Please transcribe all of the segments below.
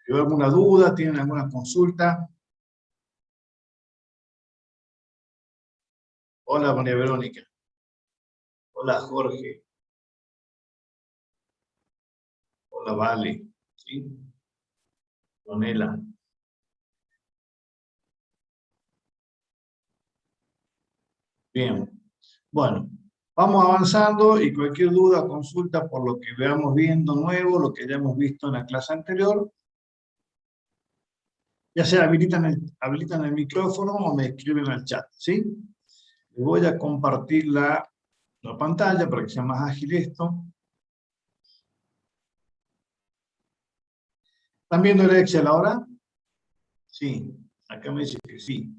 ¿Hay alguna duda? ¿Tienen alguna consulta? Hola, María Verónica. Hola, Jorge. Hola, Vale. ¿Sí? Donela. Bien. Bueno, vamos avanzando y cualquier duda, consulta por lo que veamos viendo nuevo, lo que ya hemos visto en la clase anterior, ya sea habilitan el micrófono o me escriben al chat, ¿sí? Les voy a compartir la pantalla para que sea más ágil esto. ¿Están viendo el Excel ahora? Sí, acá me dice que sí.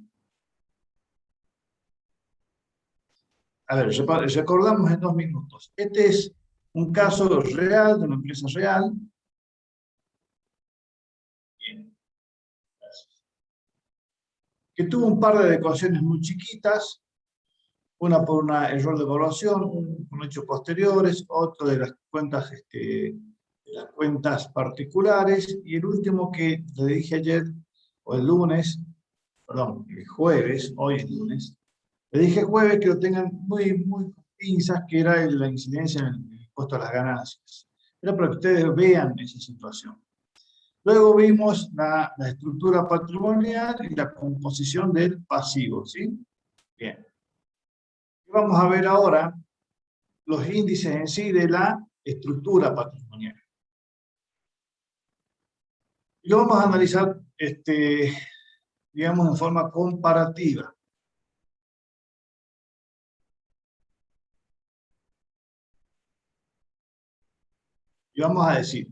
A ver, recordamos en 2 minutos. Este es un caso real de una empresa real. Bien, gracias. Que tuvo un par de adecuaciones muy chiquitas, una por un error de evaluación, un hecho posteriores, otro de las cuentas particulares, y el último que le dije ayer, o el lunes, perdón, el jueves, hoy es lunes, le dije jueves que lo tengan muy, muy con pinzas, que era la incidencia en el impuesto a las ganancias. Era para que ustedes vean esa situación. Luego vimos la estructura patrimonial y la composición del pasivo, ¿sí? Bien. Y vamos a ver ahora los índices en sí de la estructura patrimonial. Y lo vamos a analizar, digamos, en forma comparativa. Y vamos a decir,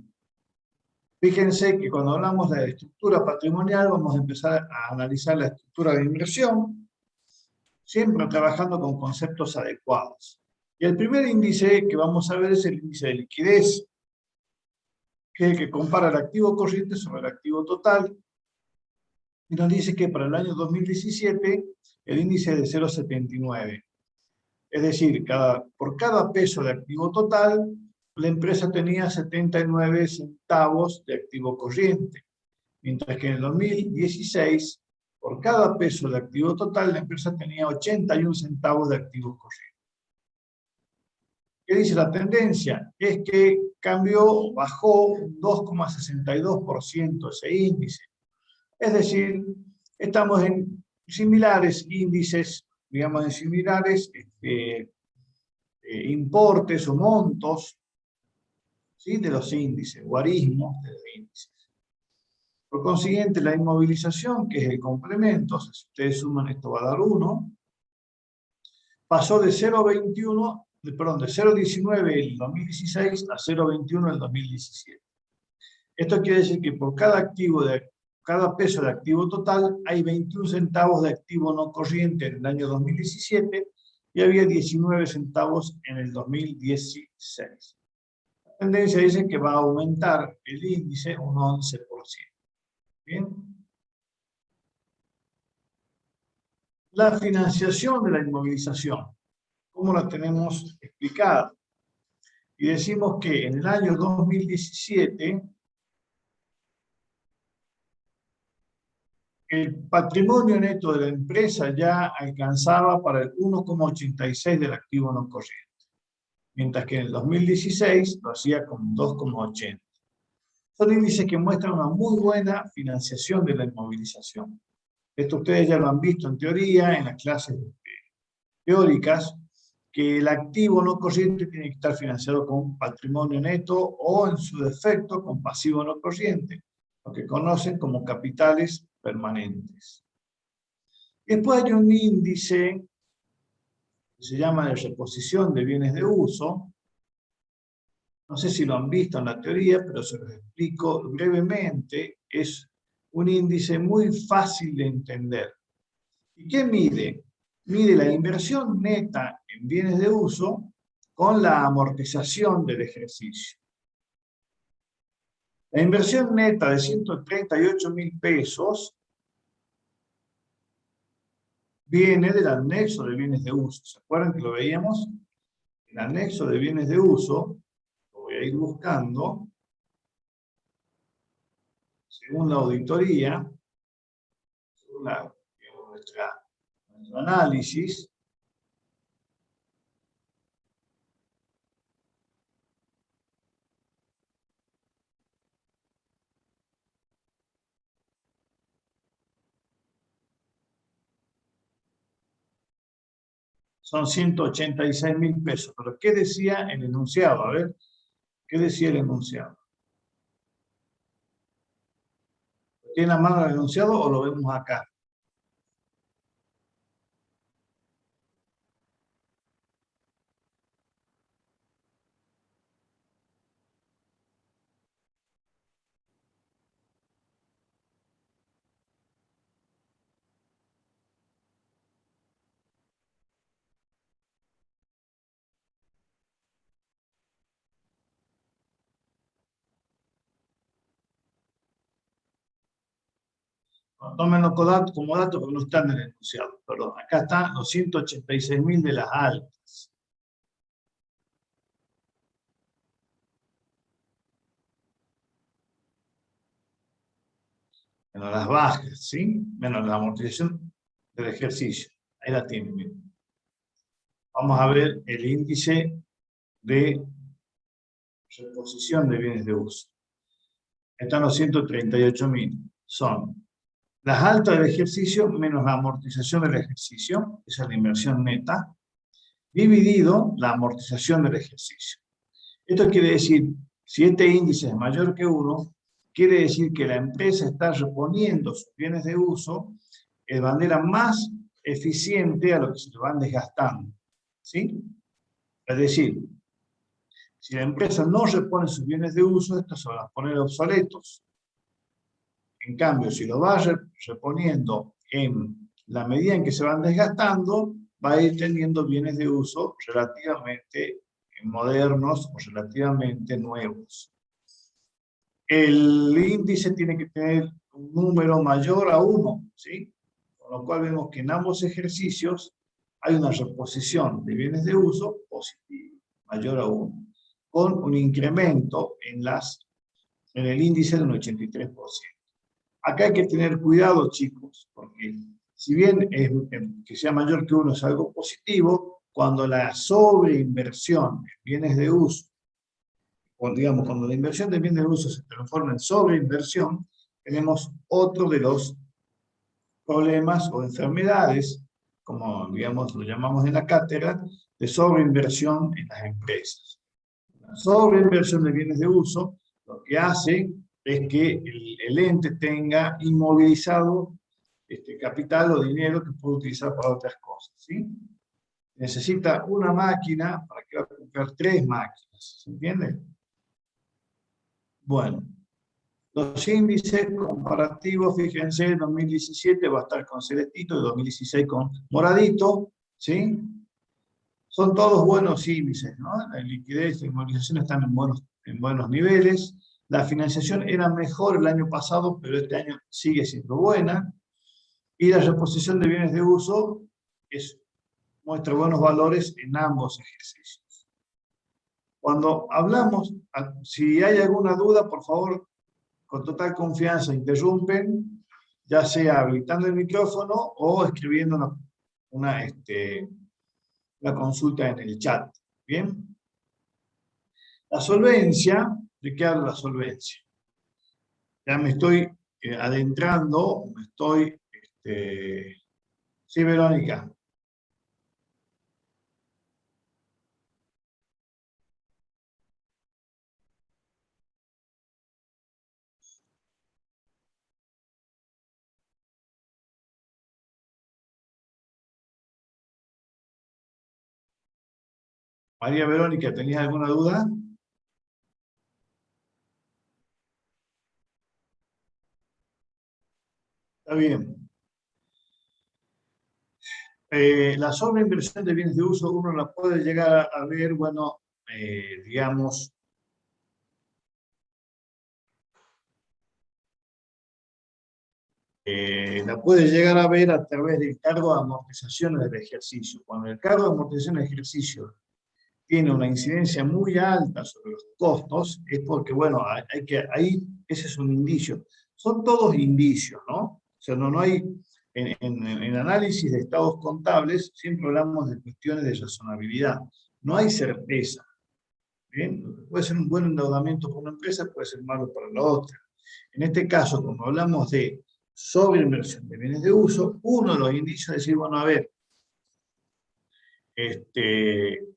fíjense que cuando hablamos de la estructura patrimonial, vamos a empezar a analizar la estructura de inversión, siempre trabajando con conceptos adecuados. Y el primer índice que vamos a ver es el índice de liquidez, que es el que compara el activo corriente sobre el activo total, y nos dice que para el año 2017 el índice es de 0,79. Es decir, por cada peso de activo total, la empresa tenía 79 centavos de activo corriente, mientras que en el 2016, por cada peso de activo total, la empresa tenía 81 centavos de activo corriente. ¿Qué dice la tendencia? Es que cambió, bajó un 2,62% ese índice. Es decir, estamos en similares índices, digamos, en similares importes o montos, ¿sí?, de los índices, guarismos de los índices. Por consiguiente, la inmovilización, que es el complemento, o sea, si ustedes suman esto va a dar 1, pasó de 0,21, perdón, de 0,19 en el 2016 a 0,21 en el 2017. Esto quiere decir que por cada peso de activo total hay 21 centavos de activo no corriente en el año 2017 y había 19 centavos en el 2016. La tendencia dice que va a aumentar el índice un 11%. ¿Bien? La financiación de la inmovilización, ¿cómo la tenemos explicada? Y decimos que en el año 2017 el patrimonio neto de la empresa ya alcanzaba para el 1,86 del activo no corriente, mientras que en el 2016 lo hacía con 2,80. Son índices que muestran una muy buena financiación de la inmovilización. Esto ustedes ya lo han visto en teoría, en las clases teóricas, que el activo no corriente tiene que estar financiado con patrimonio neto o, en su defecto, con pasivo no corriente, lo que conocen como capitales permanentes. Después hay un índice que se llama de reposición de bienes de uso. No sé si lo han visto en la teoría, pero se los explico brevemente. Es un índice muy fácil de entender. ¿Y qué mide? Mide la inversión neta en bienes de uso con la amortización del ejercicio. La inversión neta de 138.000 pesos viene del anexo de bienes de uso. ¿Se acuerdan que lo veíamos? El anexo de bienes de uso, lo voy a ir buscando, según la auditoría, según nuestro análisis, son 186.000 pesos. Pero ¿qué decía el enunciado? A ver, ¿qué decía el enunciado? ¿Tiene a mano el enunciado o lo vemos acá? Tómenlo como dato porque no está en el enunciado. Perdón, acá están los 186.000 de las altas. Menos las bajas, ¿sí? Menos la amortización del ejercicio. Ahí la tienen, miren. Vamos a ver el índice de reposición de bienes de uso. Están los 138.000. Son las altas del ejercicio menos la amortización del ejercicio, esa es la inversión neta, dividido la amortización del ejercicio. Esto quiere decir, si este índice es mayor que 1, quiere decir que la empresa está reponiendo sus bienes de uso de manera más eficiente a lo que se le van desgastando. ¿Sí? Es decir, si la empresa no repone sus bienes de uso, estos se van a poner obsoletos. En cambio, si lo va reponiendo en la medida en que se van desgastando, va a ir teniendo bienes de uso relativamente modernos o relativamente nuevos. El índice tiene que tener un número mayor a 1, ¿sí? Con lo cual vemos que en ambos ejercicios hay una reposición de bienes de uso positiva, mayor a 1, con un incremento en el índice de un 83%. Acá hay que tener cuidado, chicos, porque si bien que sea mayor que 1 es algo positivo, cuando la sobreinversión en bienes de uso, o digamos, cuando la inversión de bienes de uso se transforma en sobreinversión, tenemos otro de los problemas o enfermedades, como digamos lo llamamos en la cátedra, de sobreinversión en las empresas. La sobreinversión de bienes de uso lo que hace es que el ente tenga inmovilizado capital o dinero que puede utilizar para otras cosas, ¿sí? Necesita una máquina para que va a comprar 3 máquinas, ¿se entiende? Bueno, los índices comparativos, fíjense, 2017 va a estar con celestito y 2016 con moradito, ¿sí? Son todos buenos índices, ¿no? La liquidez y la inmovilización están en buenos niveles. La financiación era mejor el año pasado, pero este año sigue siendo buena. Y la reposición de bienes de uso muestra buenos valores en ambos ejercicios. Cuando hablamos, si hay alguna duda, por favor, con total confianza interrumpen, ya sea habilitando el micrófono o escribiendo una consulta en el chat. ¿Bien? La solvencia, ¿de qué habla la solvencia? Ya me estoy adentrando, sí, Verónica. María Verónica, ¿tenías alguna duda? Está bien. La sobreinversión de bienes de uso uno la puede llegar a ver, bueno, digamos, la puede llegar a ver a través del cargo de amortización del ejercicio. Cuando el cargo de amortización del ejercicio tiene una incidencia muy alta sobre los costos, es porque, bueno, ahí ese es un indicio. Son todos indicios, ¿no? O sea, no hay, en análisis de estados contables, siempre hablamos de cuestiones de razonabilidad. No hay certeza. ¿Bien? Puede ser un buen endeudamiento para una empresa, puede ser malo para la otra. En este caso, como hablamos de sobreinversión de bienes de uso, uno de los indicios es decir, bueno, a ver,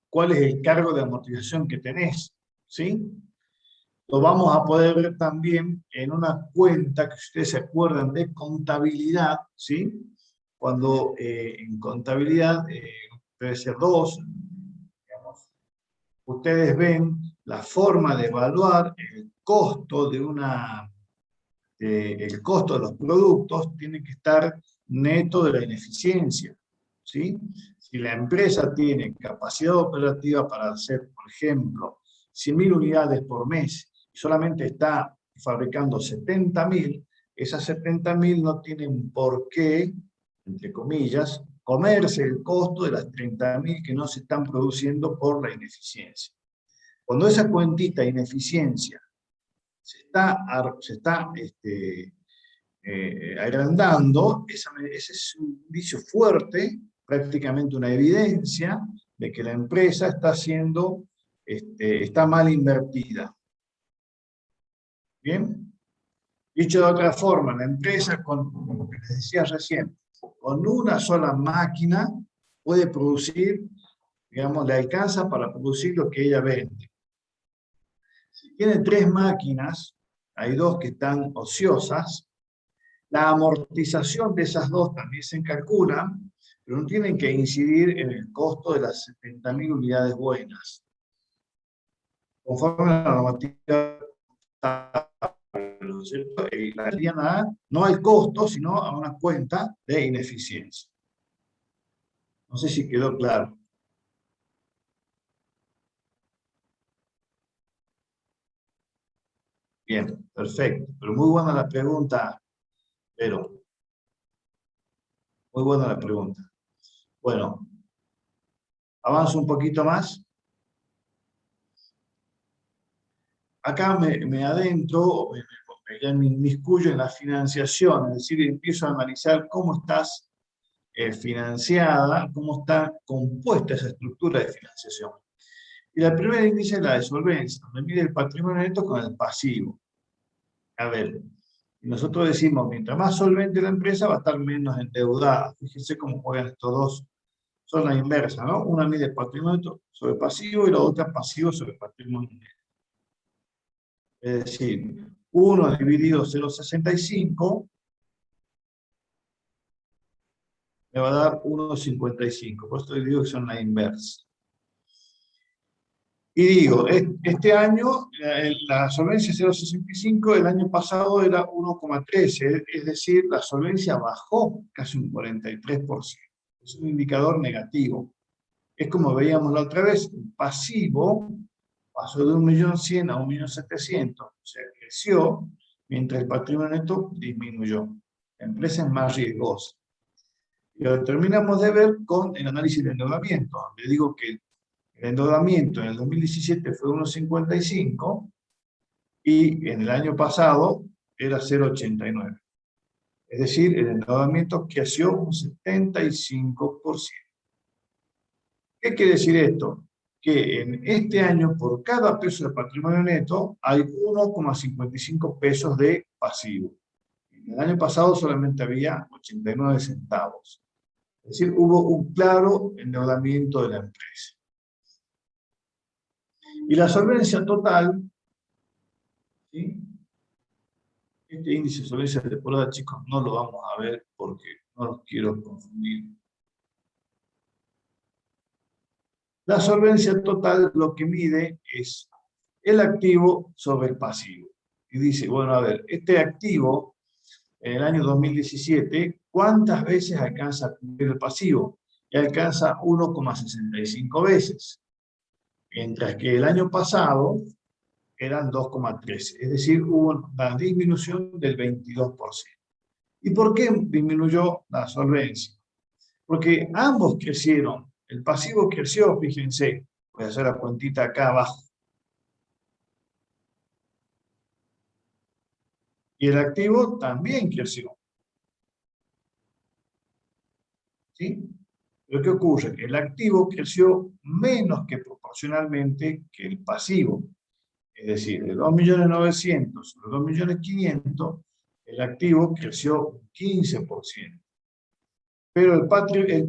cuál es el cargo de amortización que tenés, ¿sí? Lo vamos a poder ver también en una cuenta que ustedes se acuerdan de contabilidad, ¿sí? Cuando en contabilidad, debe ser 2, digamos, ustedes ven la forma de evaluar el costo de el costo de los productos tiene que estar neto de la ineficiencia, ¿sí? Si la empresa tiene capacidad operativa para hacer, por ejemplo, 100.000 unidades por mes y solamente está fabricando 70.000, esas 70.000 no tienen por qué, entre comillas, comerse el costo de las 30.000 que no se están produciendo por la ineficiencia. Cuando esa cuentita ineficiencia se está agrandando, ese es un indicio fuerte, prácticamente una evidencia de que la empresa está mal invertida. ¿Bien? Dicho de otra forma, la empresa, como les decía recién, con una sola máquina puede producir, digamos, le alcanza para producir lo que ella vende. Si tiene 3 máquinas, hay 2 que están ociosas, la amortización de esas 2 también se calcula, pero no tienen que incidir en el costo de las 70.000 unidades buenas. Conforme a la normativa, ¿no es cierto? La harían no al costo, sino a una cuenta de ineficiencia. No sé si quedó claro. Bien, perfecto. Pero muy buena la pregunta, pero muy buena la pregunta. Bueno, avanzo un poquito más. Acá me adentro, me inmiscuyo en la financiación, es decir, empiezo a analizar cómo estás financiada, cómo está compuesta esa estructura de financiación. Y la primera índice es la de solvencia, donde mide el patrimonio neto con el pasivo. A ver, nosotros decimos, mientras más solvente la empresa, va a estar menos endeudada. Fíjense cómo juegan estos dos. Son la inversa, ¿no? Una mide patrimonio sobre pasivo y la otra pasivo sobre patrimonio neto. Es decir, 1 dividido 0,65 me va a dar 1,55. Por esto digo que son la inversa. Y digo, este año la solvencia 0,65, el año pasado era 1,13, es decir, la solvencia bajó casi un 43%. Es un indicador negativo. Es como veíamos la otra vez, el pasivo pasó de 1.100.000 a 1.700.000, o sea, creció, mientras el patrimonio neto disminuyó. La empresa es más riesgosa. Y lo terminamos de ver con el análisis de endeudamiento, donde digo que el endeudamiento en el 2017 fue 1,55 y en el año pasado era 0,89. Es decir, el endeudamiento creció un 75%. ¿Qué quiere decir esto? Que en este año, por cada peso de patrimonio neto, hay 1,55 pesos de pasivo. En el año pasado solamente había 89 centavos. Es decir, hubo un claro endeudamiento de la empresa. Y la solvencia total, ¿sí? Este índice de solvencia de temporada, chicos, no lo vamos a ver porque no los quiero confundir. La solvencia total lo que mide es el activo sobre el pasivo. Y dice, bueno, a ver, este activo en el año 2017, ¿cuántas veces alcanza a cubrir el pasivo? Y alcanza 1,65 veces. Mientras que el año pasado eran 2,13. Es decir, hubo una disminución del 22%. ¿Y por qué disminuyó la solvencia? Porque ambos crecieron. El pasivo creció, fíjense, Voy a hacer la cuentita acá abajo. Y el activo también creció. ¿Sí? Pero ¿qué ocurre? El activo creció menos que proporcionalmente que el pasivo. Es decir, de 2.900.000 a 2.500.000, el activo creció un 15%. Pero el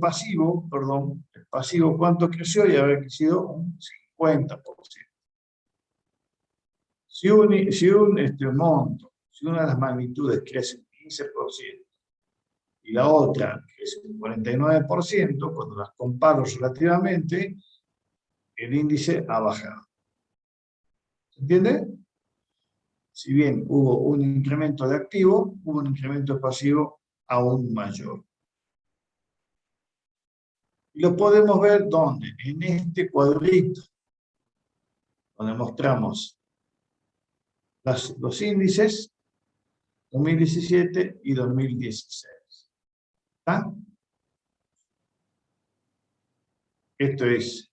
pasivo, perdón, el pasivo, ¿cuánto creció? Y habrá crecido un 50%. Si un monto, si una de las magnitudes crece un 15% y la otra crece un 49%, cuando las comparo relativamente, el índice ha bajado. ¿Se entiende? Si bien hubo un incremento de activo, hubo un incremento de pasivo aún mayor. Y lo podemos ver ¿dónde? En este cuadrito, donde mostramos los índices 2017 y 2016. ¿Está? Esto es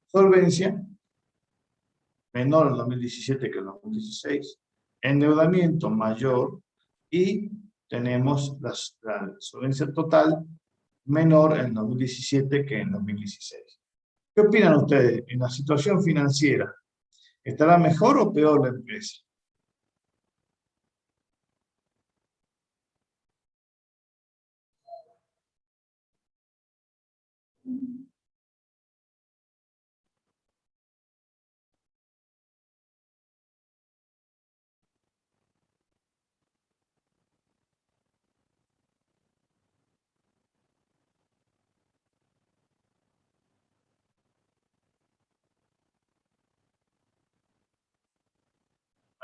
solvencia, menor en 2017 que en 2016, endeudamiento mayor y tenemos la solvencia total menor en 2017 que en 2016. ¿Qué opinan ustedes? En la situación financiera, ¿estará mejor o peor la empresa?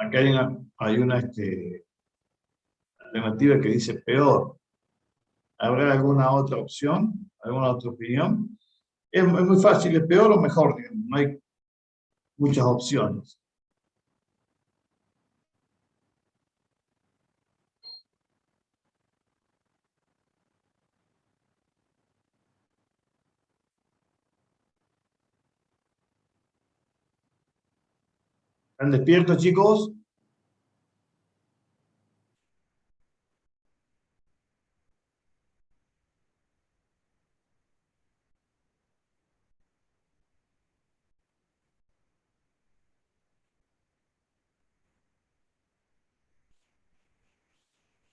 Acá hay una alternativa que dice peor. ¿Habrá alguna otra opción? ¿Alguna otra opinión? Es muy fácil, es peor o mejor, digamos. No hay muchas opciones. ¿Están despiertos, chicos?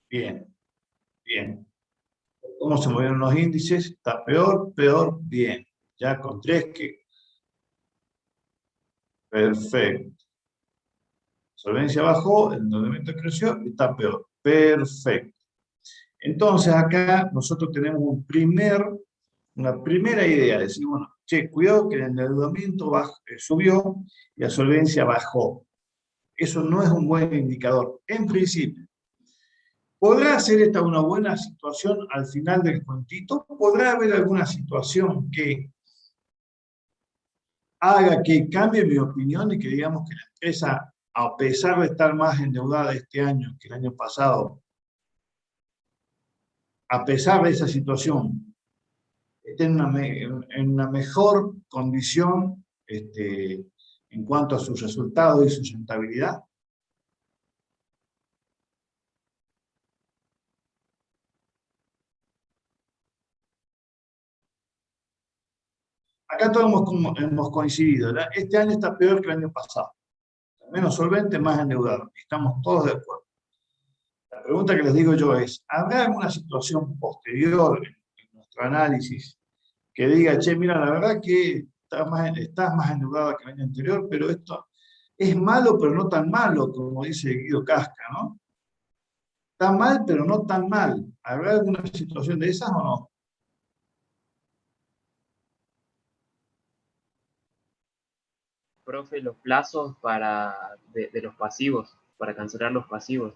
Bien, bien. ¿Cómo se movieron los índices? Está peor, peor, bien. Ya con tres que... Perfecto. Solvencia bajó, el endeudamiento creció y está peor. Perfecto. Entonces acá nosotros tenemos una primera idea. Decir, bueno, che, cuidado que el endeudamiento subió y la solvencia bajó. Eso no es un buen indicador, en principio. ¿Podrá ser esta una buena situación al final del cuentito? ¿Podrá haber alguna situación que haga que cambie mi opinión y que digamos que la empresa, a pesar de estar más endeudada este año que el año pasado, a pesar de esa situación, esté en una mejor condición en cuanto a sus resultados y su rentabilidad? Acá todos hemos coincidido, ¿verdad? Este año está peor que el año pasado. Menos solvente, más endeudado. Estamos todos de acuerdo. La pregunta que les digo yo es, ¿habrá alguna situación posterior en nuestro análisis que diga, che, mira, la verdad que estás más endeudada que el año anterior, pero esto es malo, pero no tan malo, como dice Guido Casca, ¿no? Está mal, pero no tan mal. ¿Habrá alguna situación de esas o no? Profe, los plazos de los pasivos, para cancelar los pasivos.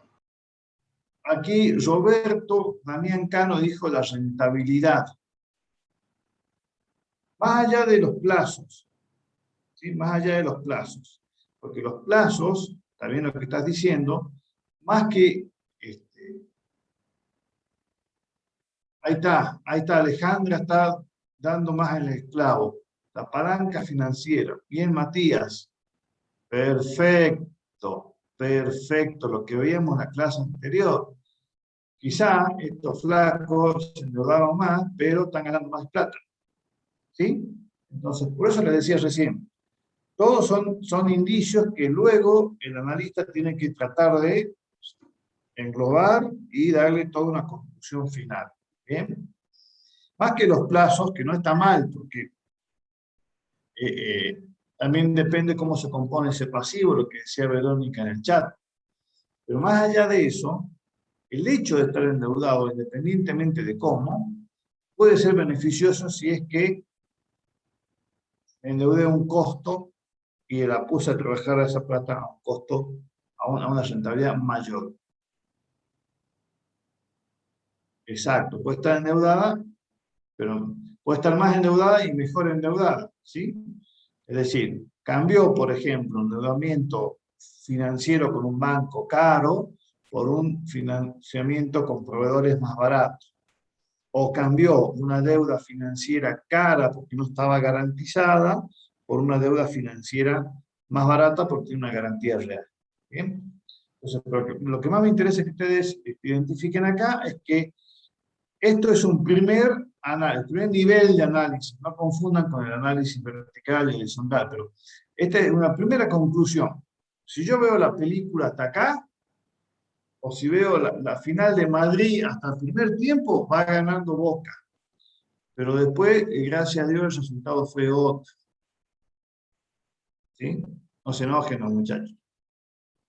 Aquí Roberto Damián Cano dijo la rentabilidad, más allá de los plazos, ¿sí? Más allá de los plazos, porque los plazos, también lo que estás diciendo, más que, ahí está Alejandra, está dando más el esclavo. la palanca financiera. Bien, Matías. Perfecto, perfecto, lo que veíamos en la clase anterior. Quizá estos flacos se endeudaron más, pero están ganando más plata. ¿Sí? Entonces, por eso les decía recién, todos son indicios que luego el analista tiene que tratar de englobar y darle toda una conclusión final. ¿Bien? Más que los plazos, que no está mal, porque también depende cómo se compone ese pasivo, lo que decía Verónica en el chat. Pero más allá de eso, el hecho de estar endeudado, independientemente de cómo, puede ser beneficioso si es que me endeudé a un costo y la puse a trabajar a esa plata a un costo, a una rentabilidad mayor. Exacto, puede estar endeudada, pero puede estar más endeudada y mejor endeudada, ¿sí? Es decir, cambió, por ejemplo, un endeudamiento financiero con un banco caro por un financiamiento con proveedores más baratos. O cambió una deuda financiera cara porque no estaba garantizada por una deuda financiera más barata porque tiene una garantía real. ¿Bien? Entonces, lo que más me interesa que ustedes identifiquen acá es que esto es un primer nivel de análisis. No confundan con el análisis vertical y horizontal, pero esta es una primera conclusión. Si yo veo la película hasta acá, o si veo la final de Madrid hasta el primer tiempo, va ganando Boca. Pero después, gracias a Dios, el resultado fue otro. ¿Sí? No se enojen los muchachos.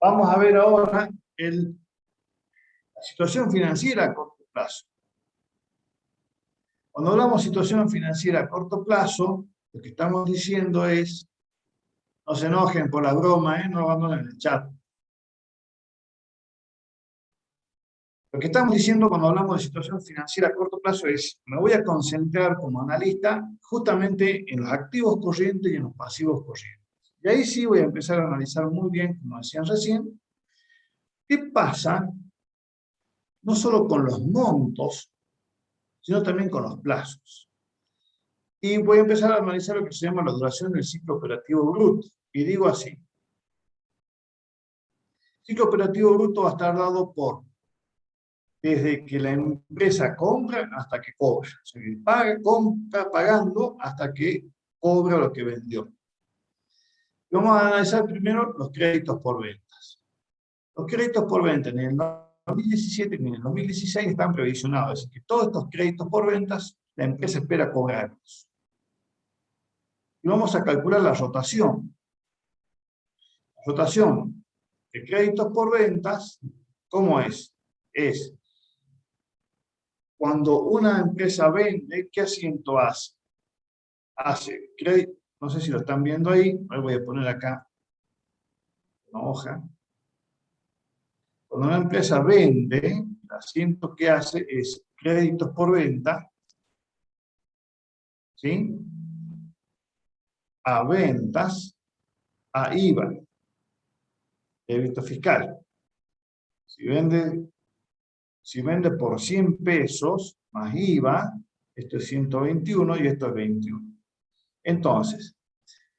Vamos a ver ahora la situación financiera a corto plazo. Cuando hablamos de situación financiera a corto plazo, lo que estamos diciendo es, no se enojen por la broma, no abandonen el chat. Lo que estamos diciendo cuando hablamos de situación financiera a corto plazo es, me voy a concentrar como analista justamente en los activos corrientes y en los pasivos corrientes. Y ahí sí voy a empezar a analizar muy bien, como decían recién, qué pasa no solo con los montos, sino también con los plazos. Y voy a empezar a analizar lo que se llama la duración del ciclo operativo bruto. Y digo así. El ciclo operativo bruto va a estar dado por desde que la empresa compra hasta que cobra. O sea, que compra pagando hasta que cobra lo que vendió. Y vamos a analizar primero los créditos por ventas. Los créditos por venta en el 2017 y en el 2016 están previsionados. Es decir, que todos estos créditos por ventas, la empresa espera cobrarlos. Y vamos a calcular la rotación. La rotación de créditos por ventas, ¿cómo es? Es cuando una empresa vende, ¿qué asiento hace? Hace crédito, no sé si lo están viendo ahí, voy a poner acá una hoja. Cuando una empresa vende, el asiento que hace es créditos por venta, ¿sí? A ventas, a IVA, débito fiscal. Si vende por 100 pesos más IVA, esto es 121 y esto es 21. Entonces,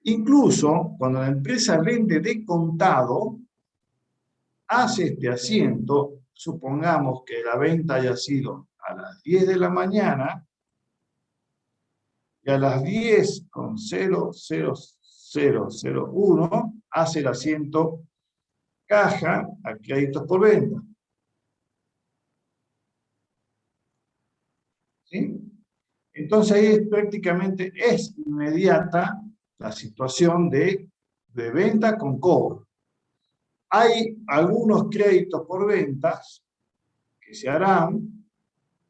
incluso cuando la empresa vende de contado, hace este asiento, supongamos que la venta haya sido a las 10 de la mañana, y a las 10:0001 hace el asiento caja a créditos por venta. ¿Sí? Entonces ahí prácticamente es inmediata la situación de venta con cobro. Hay algunos créditos por ventas que se harán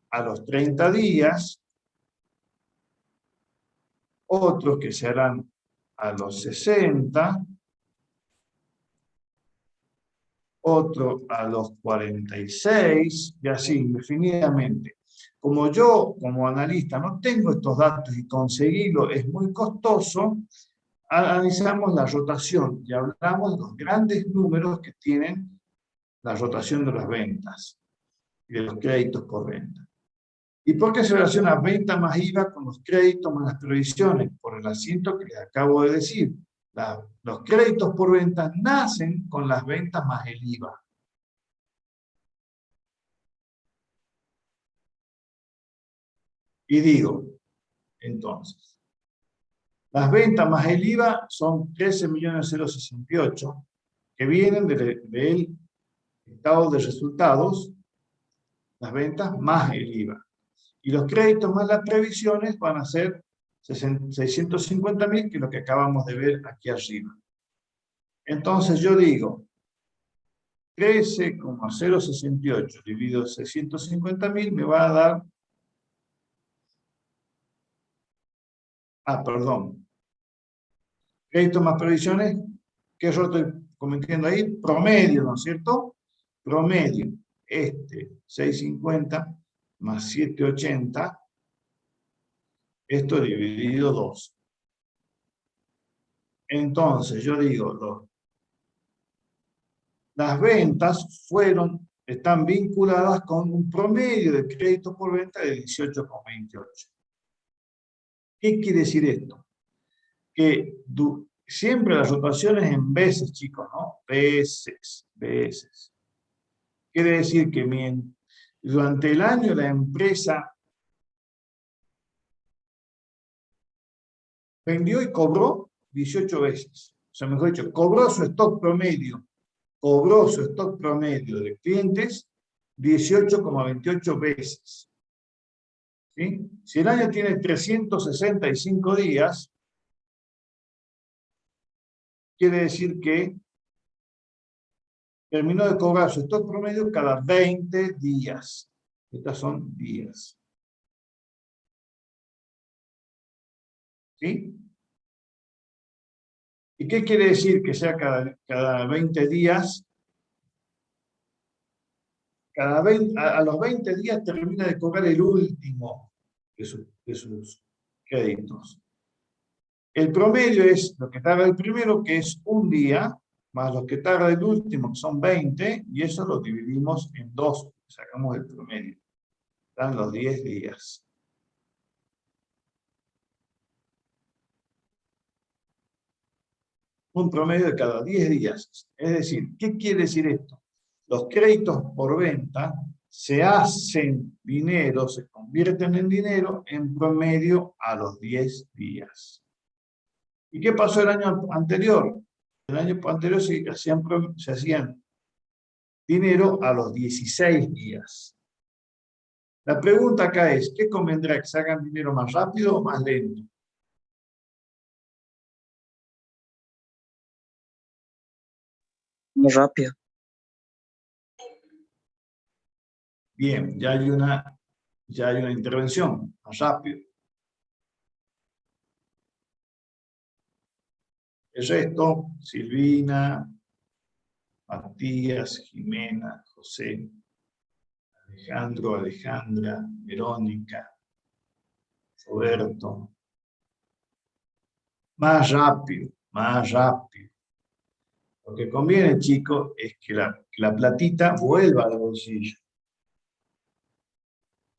a los 30 días, otros que se harán a los 60, otro a los 46, y así indefinidamente. Como yo, como analista, no tengo estos datos y conseguirlo es muy costoso, analizamos la rotación y hablamos de los grandes números que tienen la rotación de las ventas y de los créditos por venta. ¿Y por qué se relaciona venta más IVA con los créditos más las previsiones? Por el asiento que les acabo de decir. Los créditos por ventas nacen con las ventas más el IVA. Y digo, entonces, las ventas más el IVA son 13.068.000, que vienen del estado de resultados, las ventas más el IVA. Y los créditos más las previsiones van a ser 650.000, que es lo que acabamos de ver aquí arriba. Entonces yo digo, 13,068 dividido 650.000 me va a dar, perdón, créditos más previsiones, que yo estoy cometiendo ahí, promedio, ¿no es cierto? Promedio, 650 más 780, esto dividido 2. Entonces, yo digo, las ventas están vinculadas con un promedio de crédito por venta de 18,28. ¿Qué quiere decir esto? Que siempre las rotaciones en veces, chicos, ¿no? Veces. Quiere decir que durante el año la empresa vendió y cobró 18 veces. O sea, mejor dicho, cobró su stock promedio de clientes 18,28 veces. ¿Sí? Si el año tiene 365 días, quiere decir que terminó de cobrar su stock promedio cada 20 días. Estas son días. ¿Sí? ¿Y qué quiere decir que sea cada 20 días? A los 20 días termina de cobrar el último de sus créditos. El promedio es lo que tarda el primero, que es un día, más lo que tarda el último, que son 20, y eso lo dividimos en 2, sacamos el promedio. Dan los 10 días. Un promedio de cada 10 días. Es decir, ¿qué quiere decir esto? Los créditos por venta se hacen dinero, se convierten en dinero en promedio a los 10 días. ¿Y qué pasó el año anterior? El año anterior se hacían dinero a los 16 días. La pregunta acá es, ¿qué convendrá? ¿Que se hagan dinero más rápido o más lento? Muy rápido. Bien, ya hay una intervención, más rápido. El resto, Silvina, Matías, Jimena, José, Alejandro, Alejandra, Verónica, Roberto. Más rápido, más rápido. Lo que conviene, chicos, es que la platita vuelva al bolsillo.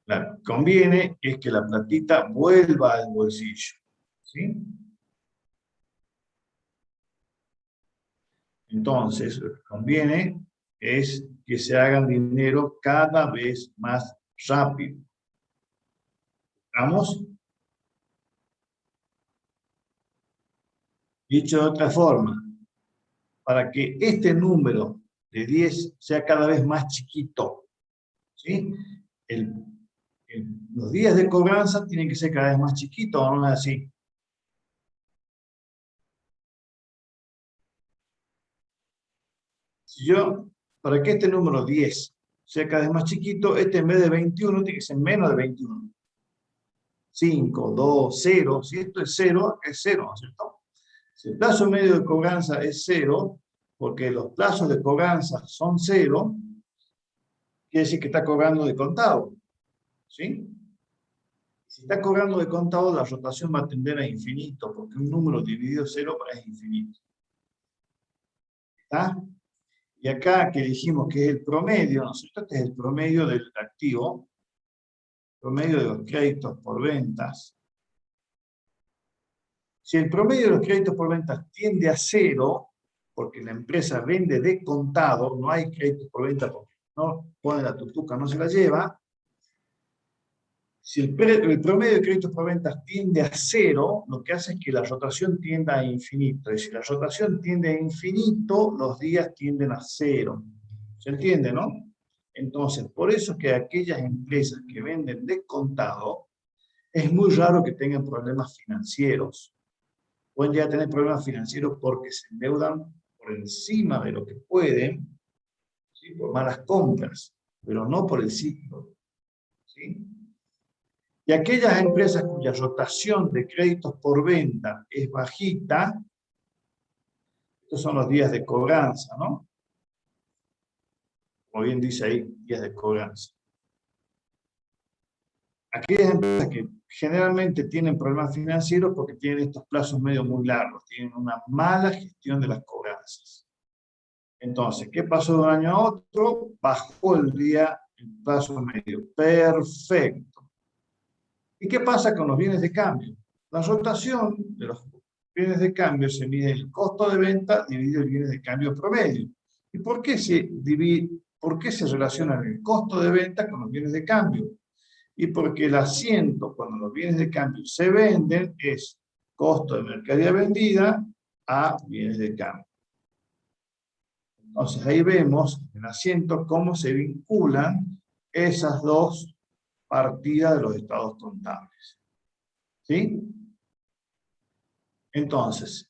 Lo que conviene es que la platita vuelva al bolsillo. ¿Sí? Entonces, lo que conviene es que se hagan dinero cada vez más rápido. ¿Estamos? Dicho de otra forma, para que este número de 10 sea cada vez más chiquito, ¿sí? Los días de cobranza tienen que ser cada vez más chiquitos, ¿o no es así? Para que este número 10 sea cada vez más chiquito, en vez de 21 tiene que ser menos de 21. 5, 2, 0. Si esto es 0, es 0, ¿no es cierto? Si el plazo medio de cobranza es 0, porque los plazos de cobranza son 0, quiere decir que está cobrando de contado. ¿Sí? Si está cobrando de contado, la rotación va a tender a infinito, porque un número dividido 0 es infinito. ¿Está? Y acá que dijimos que es el promedio, ¿no es cierto? Este es el promedio del activo. promedio de los créditos por ventas. Si el promedio de los créditos por ventas tiende a cero, porque la empresa vende de contado, no hay créditos por venta porque no pone la tutuca, no se la lleva. Si el promedio de créditos por ventas tiende a cero, lo que hace es que la rotación tienda a infinito. Y si la rotación tiende a infinito, los días tienden a cero. ¿Se entiende, no? Entonces, por eso es que aquellas empresas que venden de contado, es muy raro que tengan problemas financieros. Pueden llegar a tener problemas financieros porque se endeudan por encima de lo que pueden, ¿sí? Por malas compras, pero no por el ciclo, ¿sí? Y aquellas empresas cuya rotación de créditos por venta es bajita, estos son los días de cobranza, ¿no? Como bien dice ahí, días de cobranza. Aquellas empresas que generalmente tienen problemas financieros porque tienen estos plazos medio muy largos, tienen una mala gestión de las cobranzas. Entonces, ¿qué pasó de un año a otro? Bajó el plazo medio. Perfecto. ¿Y qué pasa con los bienes de cambio? La rotación de los bienes de cambio se mide el costo de venta dividido el bienes de cambio promedio. ¿Y por qué se relaciona el costo de venta con los bienes de cambio? Y porque el asiento, cuando los bienes de cambio se venden, es costo de mercadería vendida a bienes de cambio. Entonces ahí vemos en el asiento cómo se vinculan esas dos partidas de los estados contables. ¿Sí? Entonces,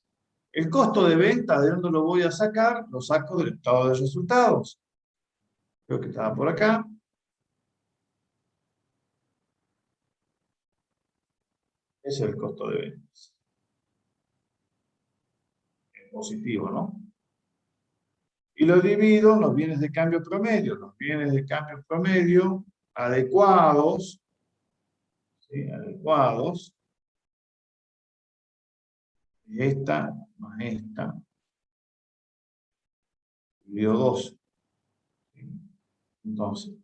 el costo de venta, ¿de dónde lo voy a sacar? Lo saco del estado de resultados. Creo que estaba por acá. Ese es el costo de ventas. Es positivo, ¿no? Y lo divido en los bienes de cambio promedio. Los bienes de cambio promedio adecuados, ¿sí? Adecuados. Esta más esta. Dividido 12. Entonces,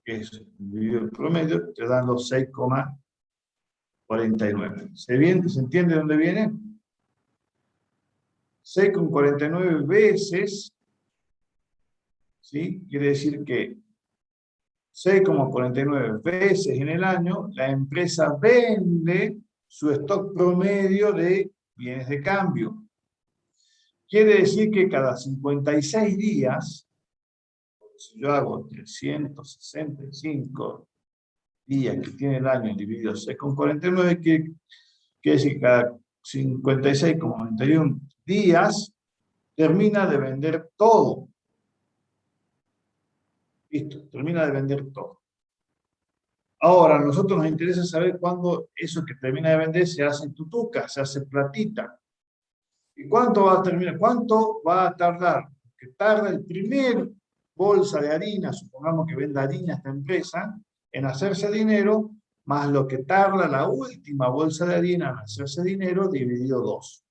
eso dividido el promedio te dan los 6,49. ¿Se entiende de dónde viene? 6,49 veces, ¿sí? Quiere decir que 6,49 veces en el año la empresa vende su stock promedio de bienes de cambio. Quiere decir que cada 56 días, si yo hago 365 días que tiene el año dividido 6,49, quiere decir que cada 56,91 días termina de vender todo. Listo, termina de vender todo. Ahora, a nosotros nos interesa saber cuándo eso que termina de vender se hace tutuca, se hace platita. ¿Y cuánto va a terminar? ¿Cuánto va a tardar? Que tarda el primer bolsa de harina, supongamos que venda harina esta empresa, en hacerse dinero, más lo que tarda la última bolsa de harina en hacerse dinero dividido 2.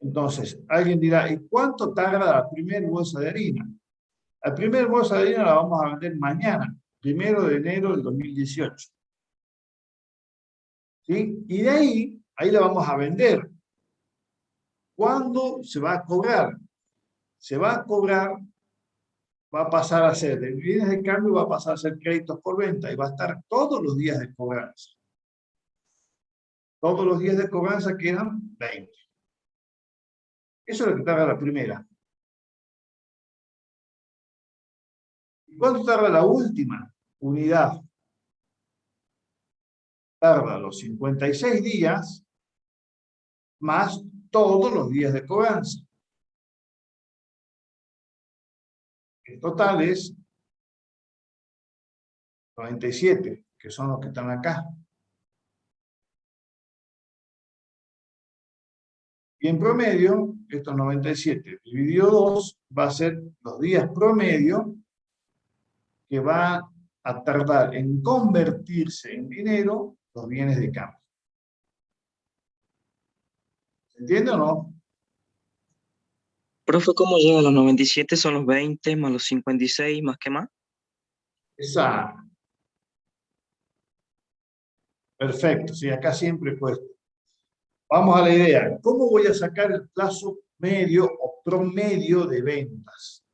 Entonces, alguien dirá, ¿y cuánto tarda la primera bolsa de harina? La primera bolsa de harina la vamos a vender mañana, 1 de enero del 2018. ¿Sí? Y de ahí la vamos a vender. ¿Cuándo se va a cobrar? Se va a cobrar, va a pasar a ser de bienes de cambio, va a pasar a ser créditos por venta y va a estar todos los días de cobranza. Todos los días de cobranza quedan 20. Eso es lo que tarda la primera. ¿Y cuánto tarda la última unidad? Tarda los 56 días más todos los días de cobranza. El total es 97, que son los que están acá. Y en promedio, estos 97 dividido 2 va a ser los días promedio que va a tardar en convertirse en dinero los bienes de cambio. ¿Se entiende o no? Profe, ¿cómo llega a los 97? Son los 20 más los 56, más qué más. Esa Perfecto, sí, acá siempre cuesta. Vamos a la idea. ¿Cómo voy a sacar el plazo medio o promedio de ventas?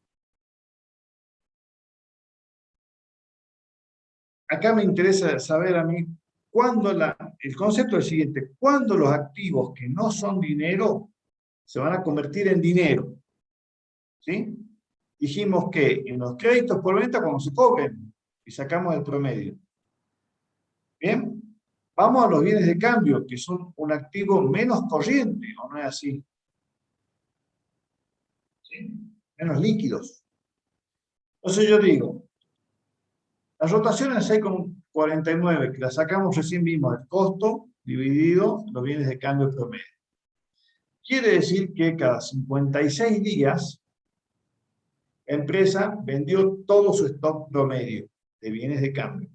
Acá me interesa saber a mí cuándo el concepto es el siguiente: ¿cuándo los activos que no son dinero se van a convertir en dinero? ¿Sí? Dijimos que en los créditos por venta cuando se cobren y sacamos el promedio. Bien, vamos a los bienes de cambio, que son un activo menos corriente, ¿o no es así? ¿Sí? Menos líquidos. Entonces yo digo, la rotación es 6,49, que la sacamos recién vimos, el costo dividido los bienes de cambio promedio. Quiere decir que cada 56 días la empresa vendió todo su stock promedio de bienes de cambio.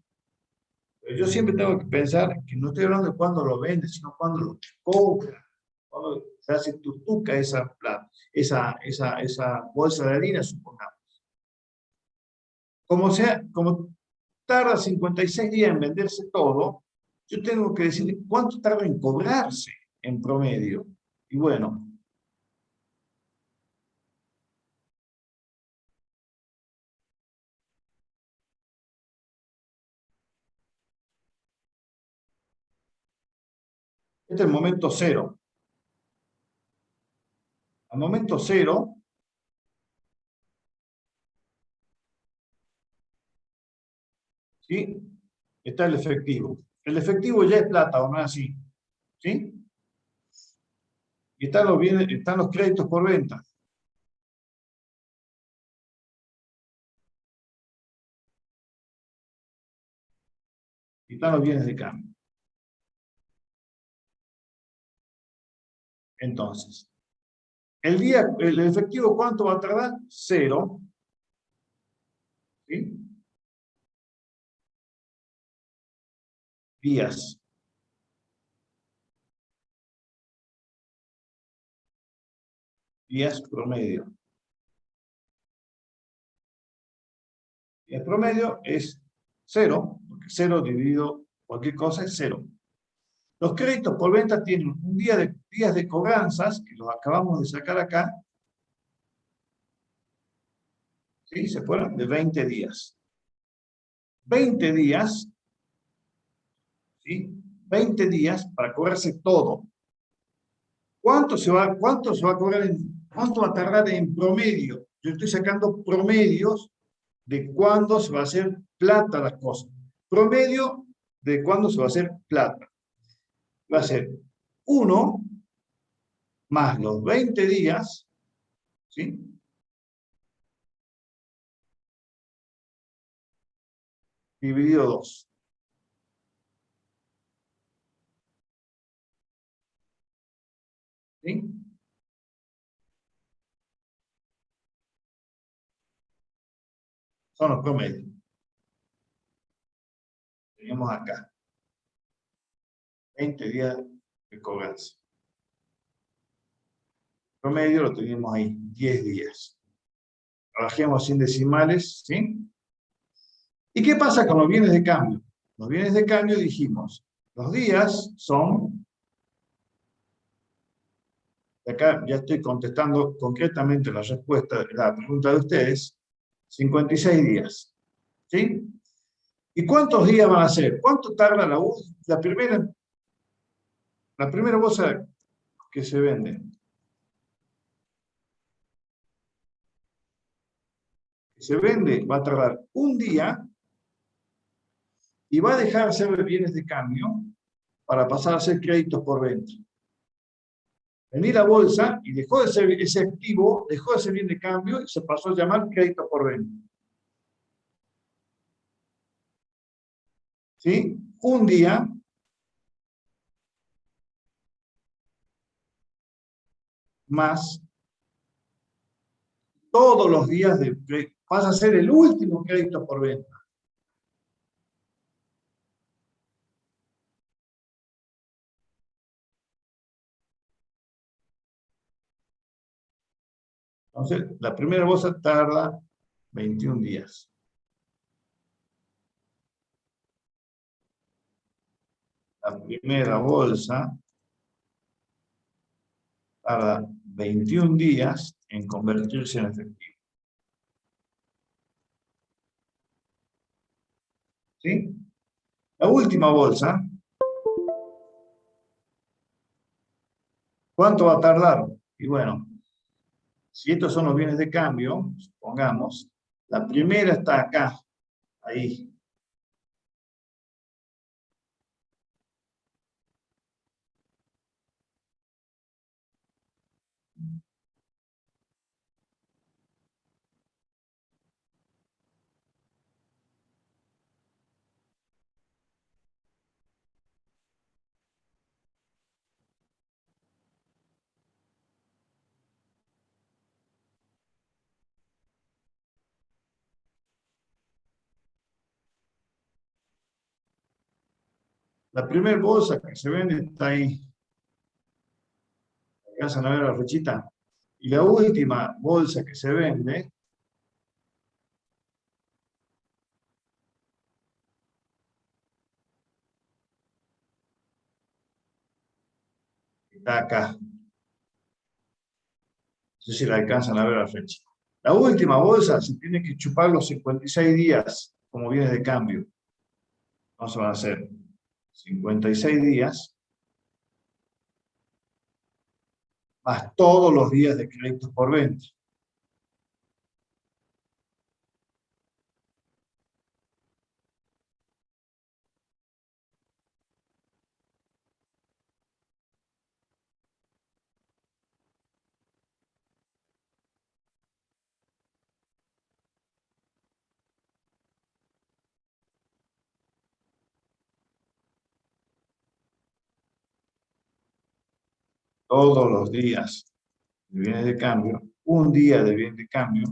Pero yo siempre tengo que pensar que no estoy hablando de cuándo lo vende, sino cuándo lo cobra, cuándo se hace tutuca esa bolsa de harina, supongamos. Como tarda 56 días en venderse todo, yo tengo que decir cuánto tarda en cobrarse en promedio. Y bueno, este es el momento cero. Al momento cero, ¿sí? Está el efectivo. El efectivo ya es plata, ¿o no es así? ¿Sí? Y están los créditos por venta. Y están los bienes de cambio. Entonces, el efectivo, ¿cuánto va a tardar? Cero. ¿Sí? Días. Días promedio. Días promedio es cero, porque cero dividido cualquier cosa es cero. Los créditos por venta tienen un días de cobranzas, que los acabamos de sacar acá, ¿sí? Se fueron de 20 días. 20 días, ¿sí? 20 días para cobrarse todo. ¿Cuánto se va a cobrar cuánto va a tardar en promedio? Yo estoy sacando promedios de cuándo se va a hacer plata las cosas. Promedio de cuándo se va a hacer plata. Va a ser 1 más los 20 días, ¿sí? Dividido 2. ¿Sí? Son los promedios. Tenemos acá 20 días de cobranza. Promedio lo tenemos ahí, 10 días. Trabajemos sin decimales, ¿sí? ¿Y qué pasa con los bienes de cambio? Los bienes de cambio dijimos, los días son, acá ya estoy contestando concretamente la respuesta, la pregunta de ustedes, 56 días, ¿sí? ¿Y cuántos días van a ser? ¿Cuánto tarda la primera bolsa que se vende? Que se vende va a tardar un día y va a dejar de ser bienes de cambio para pasar a ser créditos por venta. Venir a bolsa y dejó de ser ese activo, dejó de ser bien de cambio y se pasó a llamar crédito por venta. ¿Sí? Un día más todos los días pasa a ser el último crédito por venta. Entonces, la primera bolsa tarda 21 días. La primera bolsa tarda 21 días en convertirse en efectivo. ¿Sí? La última bolsa, ¿cuánto va a tardar? Y bueno, si estos son los bienes de cambio, supongamos, la primera está acá, ahí. La primera bolsa que se vende está ahí. ¿Alcanzan a ver la flechita? Y la última bolsa que se vende está acá. No sé si la alcanzan a ver la flecha. La última bolsa se tiene que chupar los 56 días como bienes de cambio. Vamos a hacer 56 días más todos los días de crédito por venta. Todos los días de bienes de cambio, un día de bien de cambio,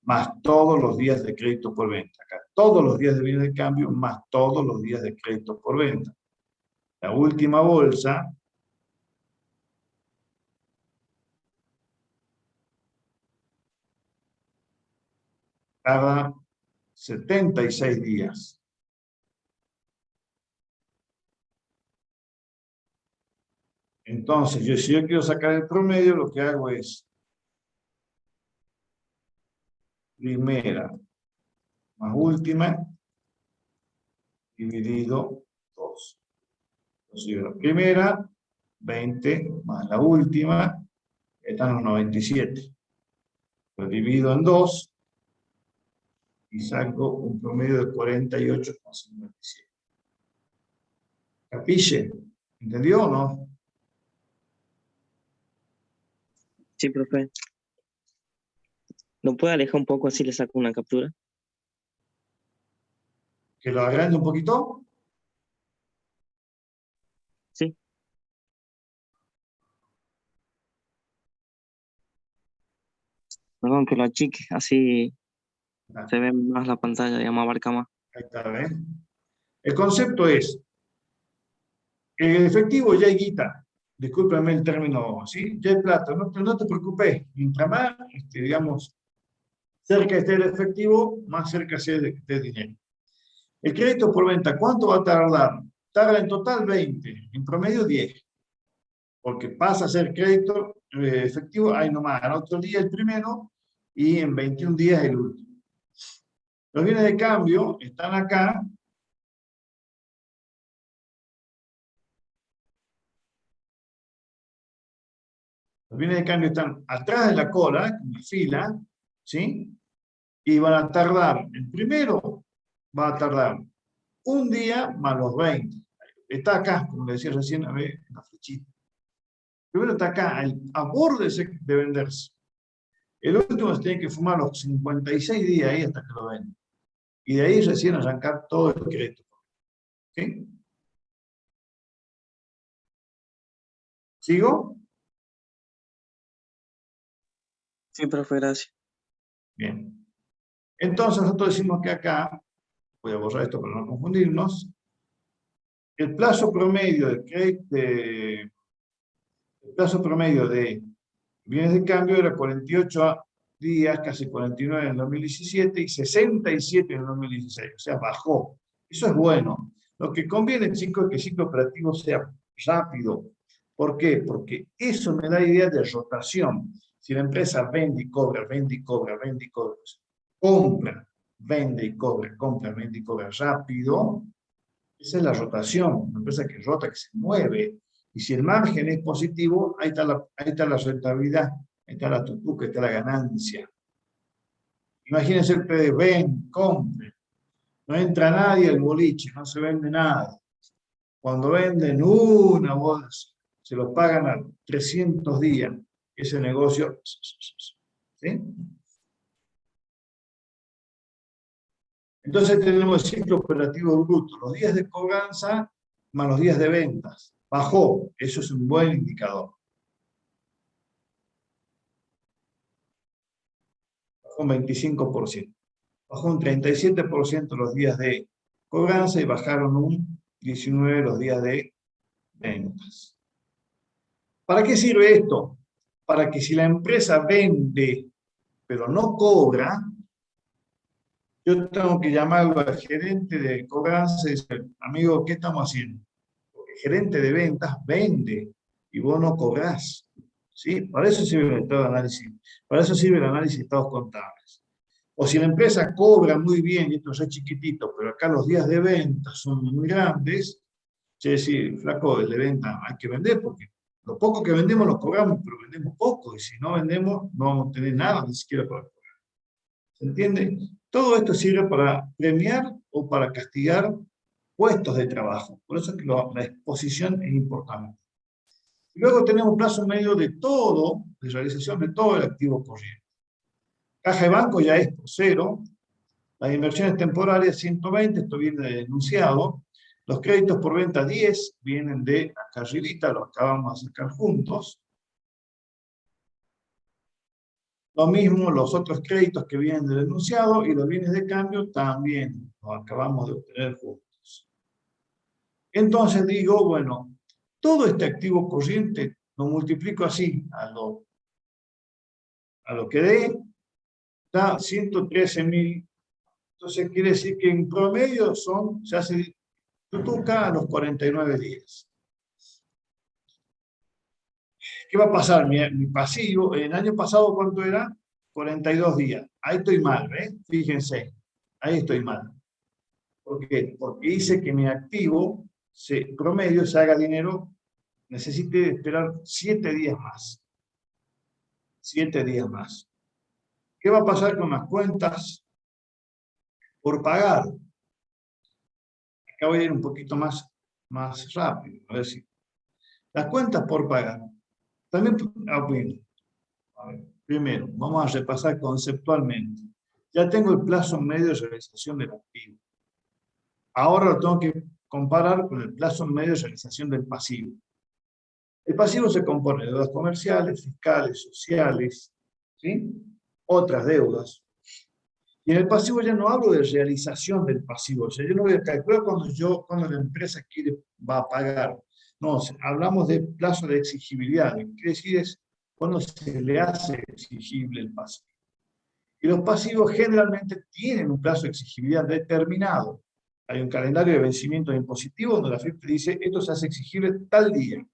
más todos los días de crédito por venta. Acá, todos los días de bienes de cambio, más todos los días de crédito por venta. La última bolsa tarda 76 días. Entonces, si yo quiero sacar el promedio, lo que hago es primera más última dividido 2. Entonces, la primera, 20, más la última, están los 97. Lo divido en 2 y saco un promedio de 48,57. ¿Capille? ¿Entendió o no? Sí, profe. ¿Lo puede alejar un poco así le saco una captura? ¿Que lo agrande un poquito? Sí. Perdón, que lo achique, así Ah, se ve más la pantalla, digamos, abarca más. ahí está, ¿ves? El concepto es, el efectivo ya hay guita. Discúlpeme el término, ¿sí? Ya hay plata, no te preocupes. Mientras más, digamos, cerca esté el efectivo, más cerca esté el dinero. El crédito por venta, ¿cuánto va a tardar? Tarda en total 20, en promedio 10. Porque pasa a ser crédito efectivo, ahí nomás, al otro día el primero y en 21 días el último. Los bienes de cambio están acá. Los bienes de cambio están atrás de la cola, en la fila, ¿sí? Y van a tardar, el primero va a tardar un día más los 20. Está acá, como le decía recién, a ver, en la flechita. Primero está acá, a borde de venderse. El último se tiene que fumar los 56 días ahí hasta que lo venden. Y de ahí recién arrancar todo el crédito. ¿Sí? ¿Sigo? Sí, profe, gracias. Bien. Entonces nosotros decimos que acá, voy a borrar esto para no confundirnos, el plazo promedio el plazo promedio de bienes de cambio era 48 días, casi 49 en el 2017 y 67 en el 2016. O sea, bajó. Eso es bueno. Lo que conviene, chicos, es que el ciclo operativo sea rápido. ¿Por qué? Porque eso me da idea de rotación. Si la empresa vende y cobra, vende y cobra, vende y cobra, compra, vende y cobra, compra, vende y cobra rápido, esa es la rotación. Una empresa que rota, que se mueve. Y si el margen es positivo, ahí está la rentabilidad, ahí está la tutuca, ahí está la ganancia. Imagínense ustedes, ven, compren. No entra nadie al boliche, no se vende nada. Cuando venden una bolsa, se lo pagan a 300 días. Ese negocio, ¿sí? Entonces tenemos el ciclo operativo bruto, los días de cobranza más los días de ventas. Bajó, eso es un buen indicador. Bajó un 25%. Bajó un 37% los días de cobranza y bajaron un 19% los días de ventas. ¿Para qué sirve esto? Para que si la empresa vende pero no cobra, yo tengo que llamarlo al gerente de cobranza y decir, amigo, ¿qué estamos haciendo? Porque el gerente de ventas vende y vos no cobrás. ¿Sí? Para eso sirve el estado de análisis. Para eso sirve el análisis de estados contables. O si la empresa cobra muy bien, y esto es chiquitito, pero acá los días de venta son muy grandes, es decir, flaco, el de venta hay que vender porque lo poco que vendemos lo cobramos, pero vendemos poco, y si no vendemos no vamos a tener nada, ni siquiera para cobrar. ¿Se entiende? Todo esto sirve para premiar o para castigar puestos de trabajo. Por eso es que la exposición es importante. Y luego tenemos plazo medio de todo, de realización de todo el activo corriente. Caja de banco ya es por 0. Las inversiones temporarias 120, esto viene del enunciado. Los créditos por venta 10 vienen de acá arribita, lo acabamos de sacar juntos. Lo mismo los otros créditos que vienen del enunciado y los bienes de cambio también los acabamos de obtener juntos. Entonces digo, bueno, todo este activo corriente lo multiplico así a lo que dé, da 113.000. Entonces quiere decir que en promedio se hace tutuca a los 49 días. ¿Qué va a pasar? Mi pasivo, el año pasado, ¿cuánto era? 42 días. Ahí estoy mal, ¿ves? Fíjense, ahí estoy mal. ¿Por qué? Porque hice que mi activo promedio se haga dinero, necesite esperar 7 días más. 7 días más. ¿Qué va a pasar con las cuentas por pagar? Acá voy a ir un poquito más rápido. A ver si. Las cuentas por pagar. También, bueno, a ver, primero, vamos a repasar conceptualmente. Ya tengo el plazo medio de realización del activo. Ahora lo tengo que comparar con el plazo medio de realización del pasivo. El pasivo se compone de deudas comerciales, fiscales, sociales, ¿sí? Otras deudas. Y en el pasivo ya no hablo de realización del pasivo. O sea, yo no voy a calcular cuando la empresa va a pagar. No, hablamos de plazo de exigibilidad. Lo que quiere decir es cuando se le hace exigible el pasivo. Y los pasivos generalmente tienen un plazo de exigibilidad determinado. Hay un calendario de vencimiento impositivo donde la FIP dice esto se hace exigible tal día.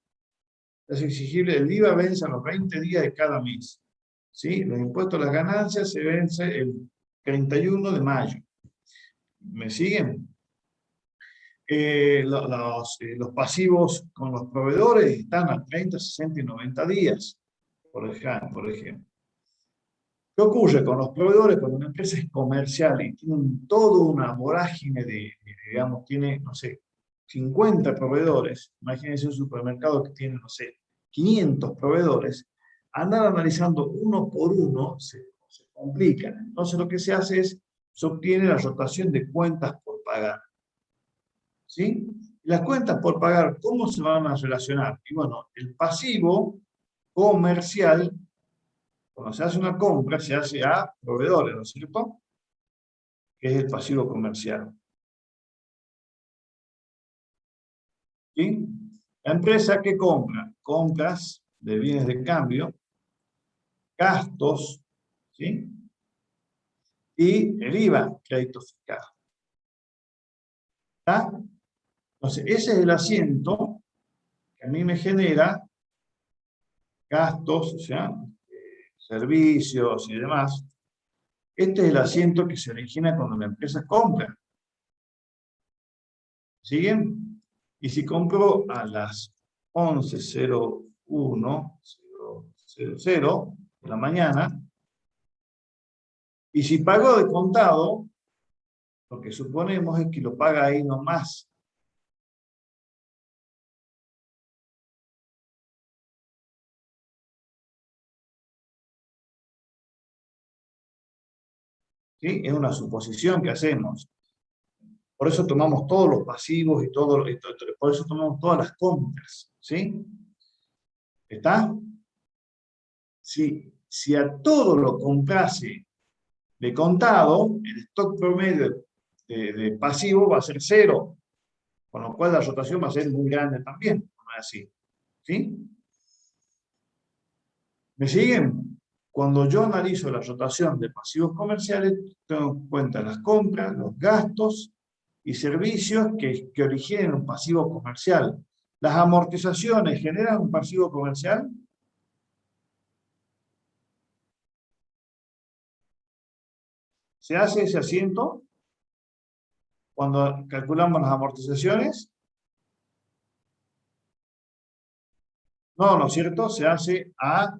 Se hace exigible, el IVA vence a los 20 días de cada mes. ¿Sí? Los impuestos a las ganancias se vence el 31 de mayo. ¿Me siguen? Los pasivos con los proveedores están a 30, 60 y 90 días, por ejemplo. ¿Qué ocurre con los proveedores cuando una empresa es comercial y tiene toda una vorágine digamos, tiene, no sé, 50 proveedores? Imagínense un supermercado que tiene, no sé, 500 proveedores. Andar analizando uno por uno se complica. Entonces lo que se hace es, se obtiene la rotación de cuentas por pagar. ¿Sí? Las cuentas por pagar, ¿cómo se van a relacionar? Y bueno, el pasivo comercial, cuando se hace una compra, se hace a proveedores, ¿no es cierto? Que es el pasivo comercial. ¿Sí? La empresa que compra, compras de bienes de cambio, gastos, ¿sí? Y el IVA, crédito fiscal. ¿Está? Entonces, ese es el asiento que a mí me genera gastos, o sea, servicios y demás. Este es el asiento que se origina cuando la empresa compra. ¿Siguen? Y si compro a las 11:01:00 de la mañana, y si pago de contado, lo que suponemos es que lo paga ahí nomás. ¿Sí? Es una suposición que hacemos. Por eso tomamos todos los pasivos y todo, por eso tomamos todas las compras. ¿Sí? ¿Está? Si a todo lo comprase de contado, el stock promedio de pasivo va a ser 0, con lo cual la rotación va a ser muy grande también, no es así. ¿Sí? ¿Me siguen? Cuando yo analizo la rotación de pasivos comerciales, tengo en cuenta las compras, los gastos y servicios que originen un pasivo comercial. ¿Las amortizaciones generan un pasivo comercial? ¿Se hace ese asiento cuando calculamos las amortizaciones? No, ¿no es cierto? Se hace a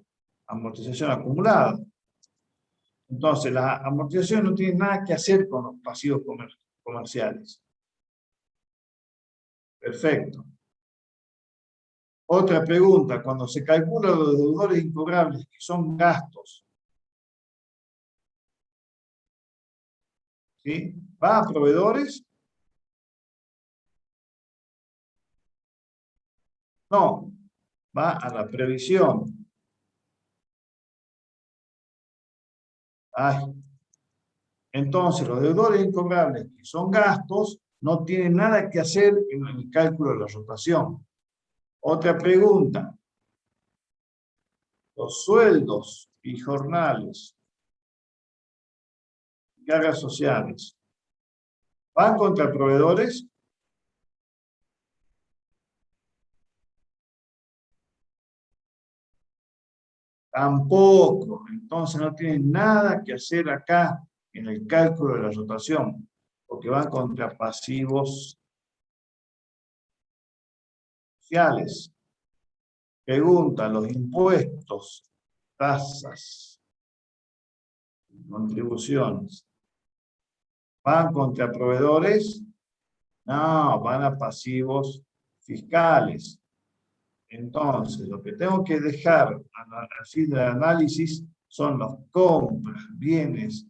amortización acumulada. Entonces, la amortización no tiene nada que hacer con los pasivos comerciales. Perfecto. Otra pregunta, cuando se calculan los deudores incobrables, que son gastos, ¿sí? ¿Va a proveedores? No, va a la previsión. Ay. Entonces, los deudores incobrables, que son gastos, no tienen nada que hacer en el cálculo de la rotación. Otra pregunta. Los sueldos y jornales, cargas sociales, ¿van contra proveedores? Tampoco. Entonces no tienen nada que hacer acá en el cálculo de la rotación, porque van contra pasivos sociales. Pregunta, los impuestos, tasas, contribuciones, ¿van contra proveedores? No, van a pasivos fiscales. Entonces, lo que tengo que dejar al fin del análisis son las compras, bienes,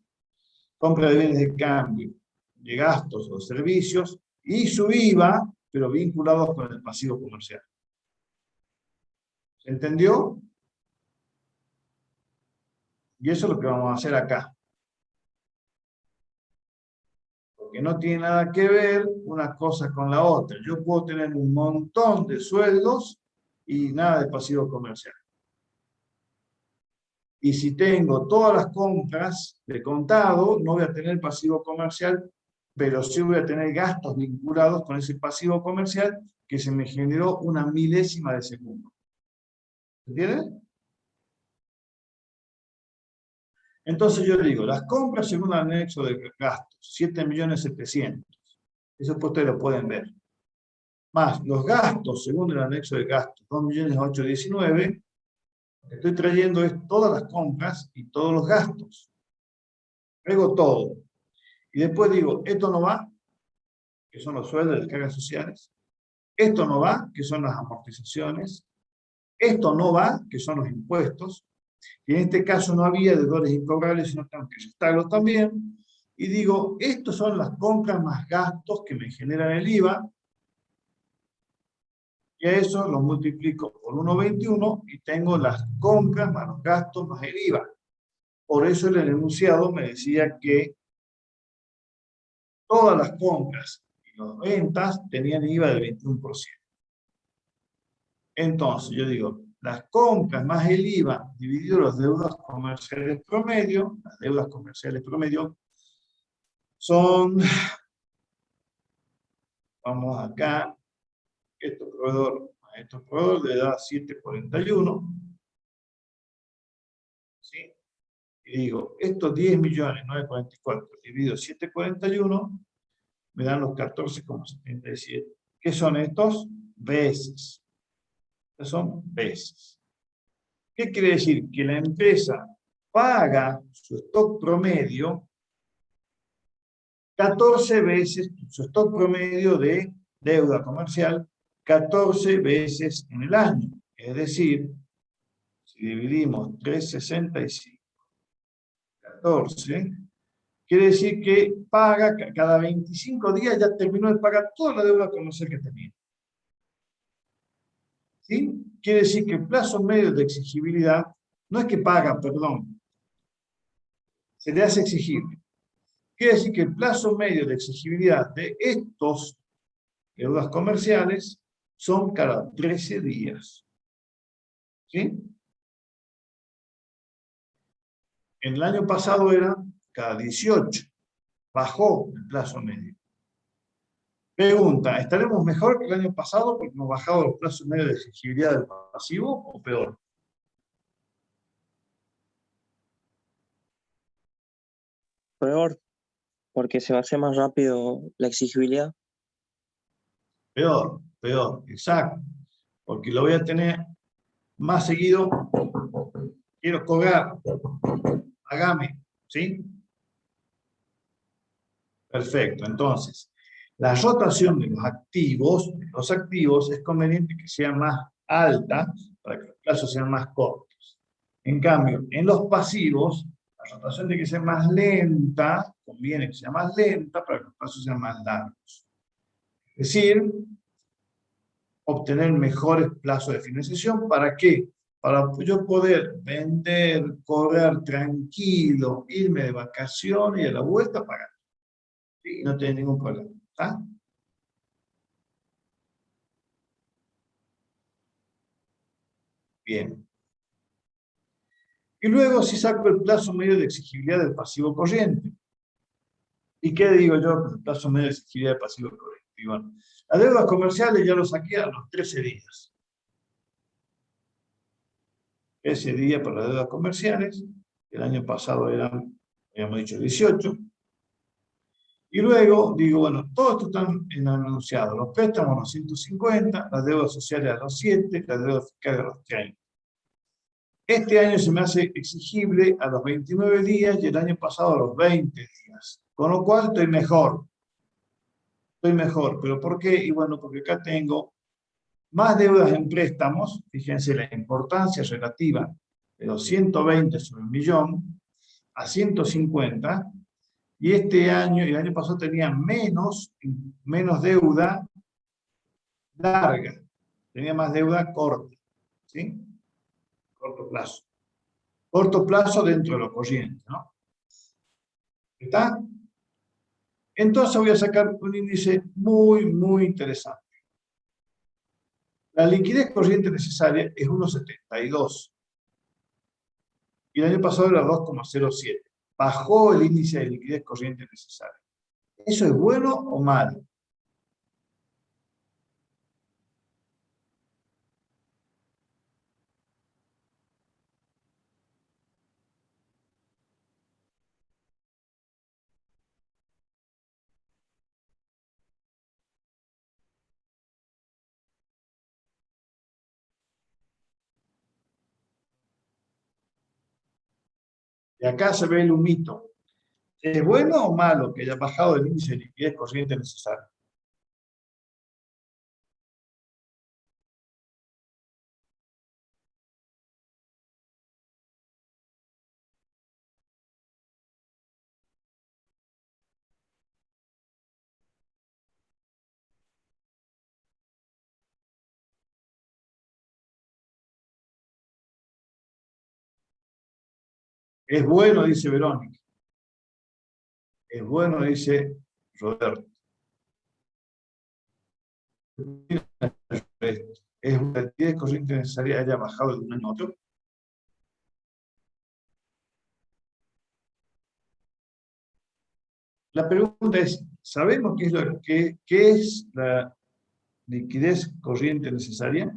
compra de bienes de cambio, de gastos o servicios, y su IVA, pero vinculados con el pasivo comercial. ¿Se entendió? Y eso es lo que vamos a hacer acá. Porque no tiene nada que ver una cosa con la otra. Yo puedo tener un montón de sueldos y nada de pasivo comercial. Y si tengo todas las compras de contado, no voy a tener pasivo comercial, pero sí voy a tener gastos vinculados con ese pasivo comercial que se me generó una milésima de segundo. ¿Entienden? Entonces yo digo, las compras según el anexo de gastos, 7.700.000. Eso ustedes lo pueden ver. Más los gastos según el anexo de gastos, 2.819.000. Lo que estoy trayendo es todas las compras y todos los gastos. Traigo todo. Y después digo, esto no va, que son los sueldos y las cargas sociales. Esto no va, que son las amortizaciones. Esto no va, que son los impuestos. Y en este caso no había deudores incobrables, sino tengo que restarlos también. Y digo, estos son las compras más gastos que me generan el IVA. Y a eso lo multiplico por 1,21 y tengo las compras más los gastos más el IVA. Por eso el enunciado me decía que todas las compras y las ventas tenían IVA del 21%. Entonces, yo digo, las compras más el IVA dividido las deudas comerciales promedio, las deudas comerciales promedio son, vamos acá, Esto proveedor, a estos proveedor le da 741. ¿Sí? Y digo, estos 10.944 dividido 741 me dan los 14,77. ¿Qué son estos? Veces. Estos son veces. ¿Qué quiere decir? Que la empresa paga su stock promedio 14 veces, su stock promedio de deuda comercial, 14 veces en el año. Es decir, si dividimos 365, 14, quiere decir que paga cada 25 días, ya terminó de pagar toda la deuda comercial que tenía. ¿Sí? Quiere decir que el plazo medio de exigibilidad no es que paga, perdón, se le hace exigible. Quiere decir que el plazo medio de exigibilidad de estos deudas comerciales son cada 13 días. ¿Sí? En el año pasado era cada 18. Bajó el plazo medio. Pregunta, ¿estaremos mejor que el año pasado porque hemos bajado los plazos medios de exigibilidad del pasivo o peor? Peor, porque se va a hacer más rápido la exigibilidad. Peor, peor, exacto. Porque lo voy a tener más seguido. Quiero cobrar. Hágame, ¿sí? Perfecto. Entonces, la rotación de los activos es conveniente que sea más alta para que los plazos sean más cortos. En cambio, en los pasivos, la rotación tiene que ser más lenta, conviene que sea más lenta para que los plazos sean más largos. Es decir, obtener mejores plazos de financiación. ¿Para qué? Para yo poder vender, cobrar tranquilo, irme de vacaciones y a la vuelta pagar. ¿Sí? No tener ningún problema. ¿Está? Bien. Y luego si saco el plazo medio de exigibilidad del pasivo corriente. ¿Y qué digo yo con el plazo medio de exigibilidad del pasivo corriente? Y bueno, las deudas comerciales ya lo saqué a los 13 días. Ese día para las deudas comerciales, el año pasado eran, habíamos dicho, 18. Y luego digo, bueno, todos estos están anunciados. Los préstamos a los 150, las deudas sociales a los 7, las deudas fiscales a los 30. Este año se me hace exigible a los 29 días y el año pasado a los 20 días. Con lo cual estoy mejor. Estoy mejor. ¿Pero por qué? Y bueno, porque acá tengo más deudas en préstamos. Fíjense la importancia relativa de los 120 sobre el millón a 150. Y este año y el año pasado tenía menos deuda larga. Tenía más deuda corta. ¿Sí? Corto plazo. Corto plazo dentro de lo corriente, ¿no? ¿Está? Entonces voy a sacar un índice muy, muy interesante. La liquidez corriente necesaria es 1,72. Y el año pasado era 2,07. Bajó el índice de liquidez corriente necesaria. ¿Eso es bueno o malo? Y acá se ve el humito. ¿Es bueno o malo que haya bajado el índice de liquidez corriente necesaria? Es bueno, dice Verónica. Es bueno, dice Roberto. ¿Es una liquidez corriente necesaria haya bajado de un año a otro? La pregunta es, ¿sabemos qué es liquidez corriente necesaria.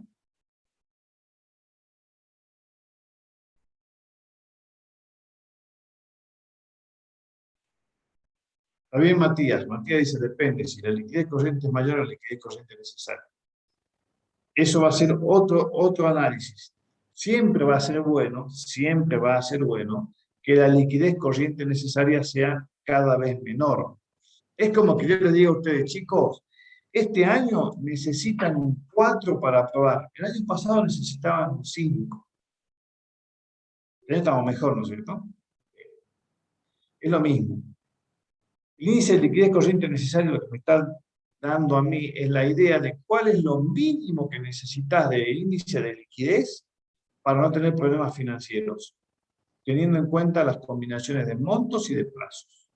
Está bien, Matías. Matías dice, depende. Si la liquidez corriente es mayor a la liquidez corriente necesaria. Eso va a ser otro análisis. Siempre va a ser bueno que la liquidez corriente necesaria sea cada vez menor. Es como que yo les digo a ustedes, chicos, este año necesitan 4 para aprobar. El año pasado necesitaban 5. El año estamos mejor, ¿no es cierto? Es lo mismo. El índice de liquidez corriente necesario, lo que me está dando a mí es la idea de cuál es lo mínimo que necesitas de índice de liquidez para no tener problemas financieros, teniendo en cuenta las combinaciones de montos y de plazos.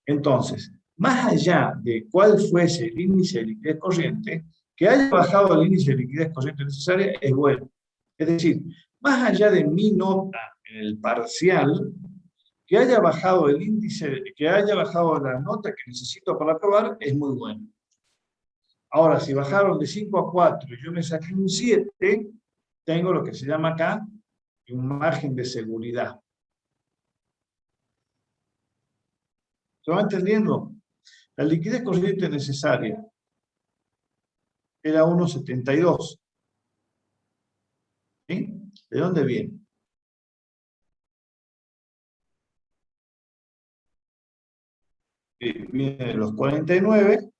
Entonces, más allá de cuál fuese el índice de liquidez corriente, que haya bajado el índice de liquidez corriente necesaria es bueno. Es decir, más allá de mi nota en el parcial, que haya bajado el índice, que haya bajado la nota que necesito para aprobar, es muy bueno. Ahora, si bajaron de 5 a 4 y yo me saqué un 7, tengo lo que se llama acá un margen de seguridad. ¿Se va entendiendo? La liquidez corriente necesaria era 1,72. ¿Sí? ¿De dónde viene? Viene de los 49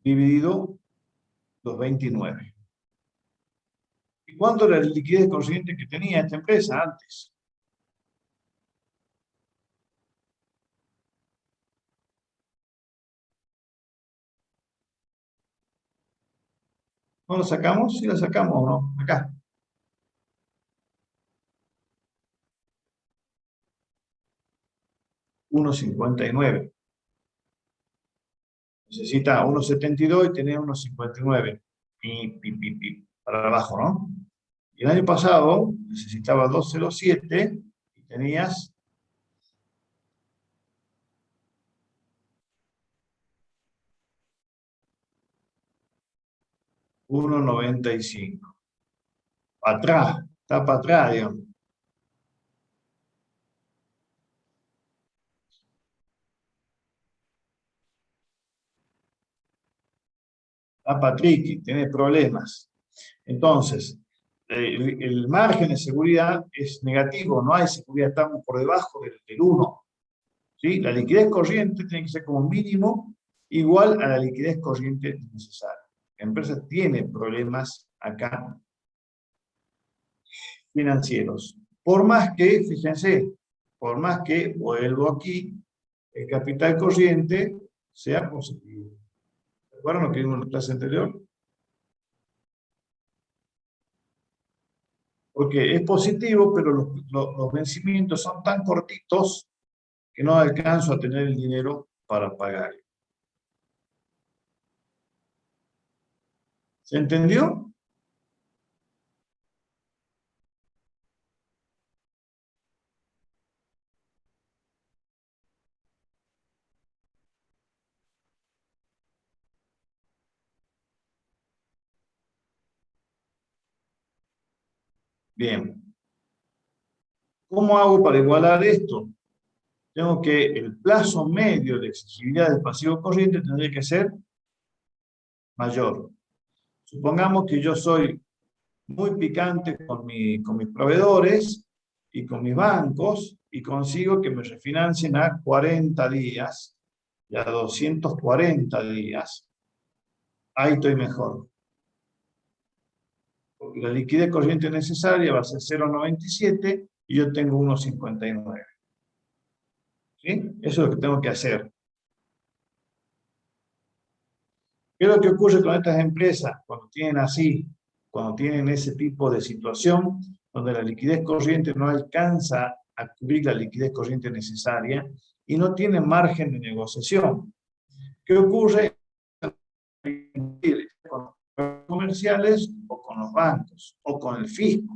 dividido los 29. ¿Y cuánto era la liquidez corriente que tenía esta empresa antes? ¿No la sacamos? ¿Sí la sacamos o no? Acá. $1,59. Necesita 1,72 y tiene 1,59. Para abajo, ¿no? Y el año pasado necesitaba 2,07 y tenías 1,95. Para atrás, está para atrás, digamos. Está para tricky, tiene problemas. Entonces, el margen de seguridad es negativo, no hay seguridad, estamos por debajo del 1. ¿Sí? La liquidez corriente tiene que ser como mínimo igual a la liquidez corriente necesaria. La empresa tiene problemas acá financieros. Por más que, fíjense, por más que, vuelvo aquí, el capital corriente sea positivo. ¿Recuerdan lo que vimos en la clase anterior? Porque es positivo, pero los vencimientos son tan cortitos que no alcanzo a tener el dinero para pagar. ¿Se entendió? Bien. ¿Cómo hago para igualar esto? Tengo que el plazo medio de exigibilidad del pasivo corriente tendría que ser mayor. Supongamos que yo soy muy picante con mis proveedores y con mis bancos y consigo que me refinancien a 40 días y a 240 días. Ahí estoy mejor. Porque la liquidez corriente necesaria va a ser 0,97 y yo tengo 1,59. ¿Sí? Eso es lo que tengo que hacer. ¿Qué es lo que ocurre con estas empresas cuando tienen ese tipo de situación, donde la liquidez corriente no alcanza a cubrir la liquidez corriente necesaria y no tienen margen de negociación? ¿Qué ocurre con los comerciales o con los bancos o con el fisco?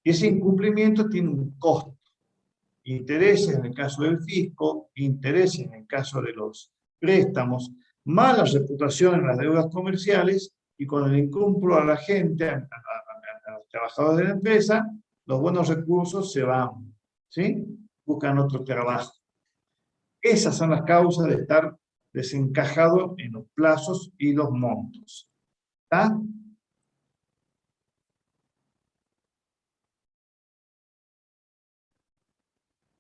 Y ese incumplimiento tiene un costo. Intereses en el caso del fisco, intereses en el caso de los préstamos, mala reputación en las deudas comerciales, y cuando le incumplo a la gente, a los trabajadores de la empresa, los buenos recursos se van, ¿sí? Buscan otro trabajo. Esas son las causas de estar desencajado en los plazos y los montos. ¿Está?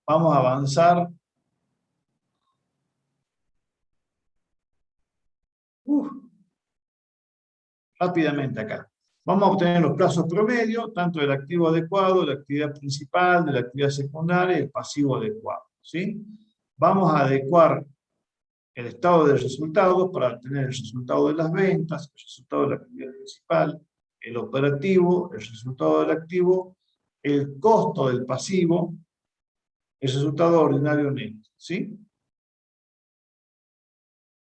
Vamos a avanzar. Rápidamente acá. Vamos a obtener los plazos promedio, tanto del activo adecuado, de la actividad principal, de la actividad secundaria y el pasivo adecuado, ¿sí? Vamos a adecuar el estado de resultados para obtener el resultado de las ventas, el resultado de la actividad principal, el operativo, el resultado del activo, el costo del pasivo, el resultado ordinario neto, ¿sí?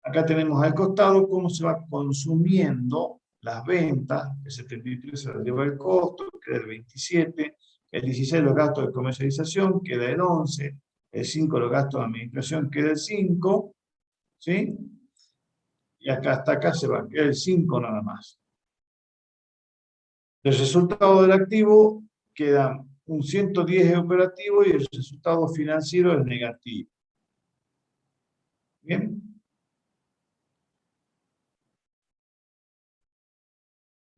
Acá tenemos al costado cómo se va consumiendo las ventas, el 73 se lo lleva el costo, queda el 27, el 16 los gastos de comercialización, queda el 11, el 5 los gastos de administración, queda el 5, ¿sí? Y acá hasta acá se va, queda el 5 nada más. El resultado del activo queda un 110 operativo y el resultado financiero es negativo. ¿Bien?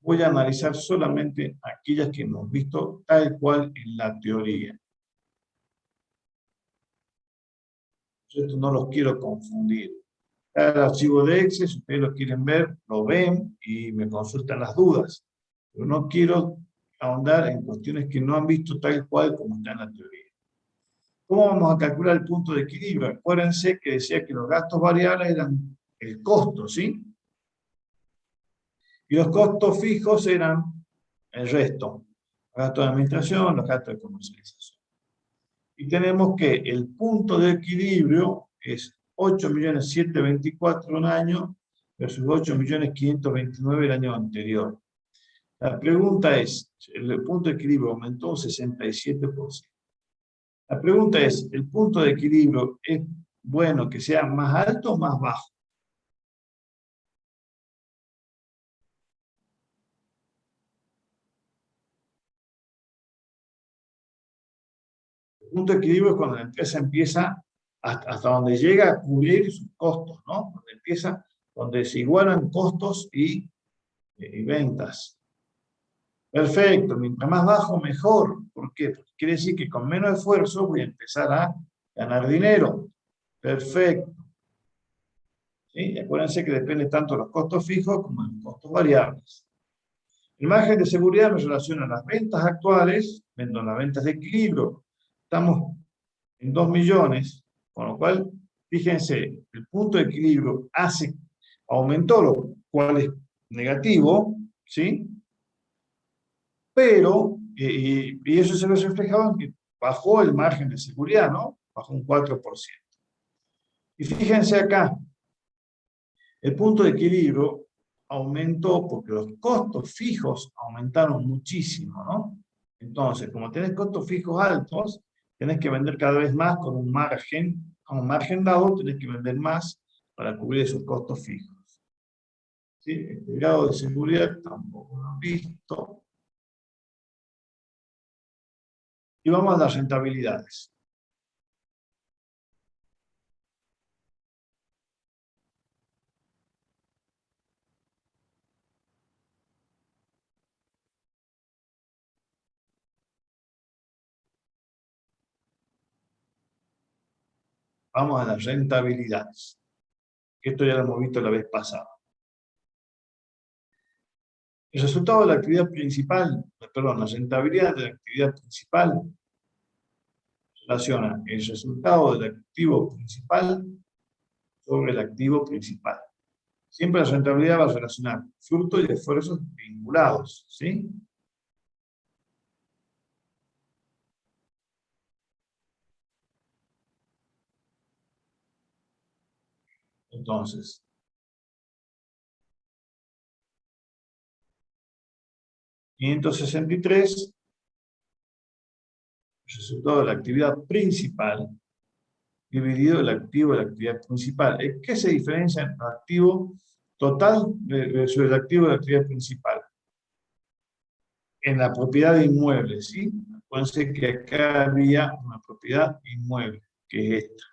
Voy a analizar solamente aquellas que hemos visto tal cual en la teoría. Yo no los quiero confundir. El archivo de Excel, si ustedes lo quieren ver, lo ven y me consultan las dudas. Pero no quiero ahondar en cuestiones que no han visto tal cual como está en la teoría. ¿Cómo vamos a calcular el punto de equilibrio? Acuérdense que decía que los gastos variables eran el costo, ¿sí? Y los costos fijos eran el resto. Los gastos de administración, los gastos de comercialización. Y tenemos que el punto de equilibrio es 8.724.000 un año versus 8.529.000 el año anterior. La pregunta es, el punto de equilibrio aumentó un 67%. La pregunta es, ¿el punto de equilibrio es bueno que sea más alto o más bajo? El punto de equilibrio es cuando la empresa empieza hasta donde llega a cubrir sus costos, ¿no? Donde empieza, donde se igualan costos y ventas. Perfecto, mientras más bajo, mejor. ¿Por qué? Porque quiere decir que con menos esfuerzo voy a empezar a ganar dinero. Perfecto. ¿Sí? Acuérdense que depende tanto de los costos fijos como de los costos variables. El margen de seguridad me relaciona a las ventas actuales, vendo las ventas de equilibrio. Estamos en 2 millones, con lo cual, fíjense, el punto de equilibrio aumentó, lo cual es negativo, ¿sí? Pero, y eso se ve reflejado en que bajó el margen de seguridad, ¿no? Bajó un 4%. Y fíjense acá, el punto de equilibrio aumentó porque los costos fijos aumentaron muchísimo, ¿no? Entonces, como tenés costos fijos altos, tenés que vender cada vez más con un margen dado, tenés que vender más para cubrir esos costos fijos. ¿Sí? Este grado de seguridad tampoco lo han visto. Y vamos a las rentabilidades. Vamos a las rentabilidades. Esto ya lo hemos visto la vez pasada. El resultado de la actividad principal, perdón, la rentabilidad de la actividad principal relaciona el resultado del activo principal sobre el activo principal. Siempre la rentabilidad va a relacionar fruto y esfuerzos vinculados, ¿sí? Entonces, $563, el resultado de la actividad principal, dividido el activo de la actividad principal. ¿En qué se diferencia el activo total versus el activo de la actividad principal? En la propiedad de inmuebles, ¿sí? Acuérdense que acá había una propiedad inmueble, que es esta,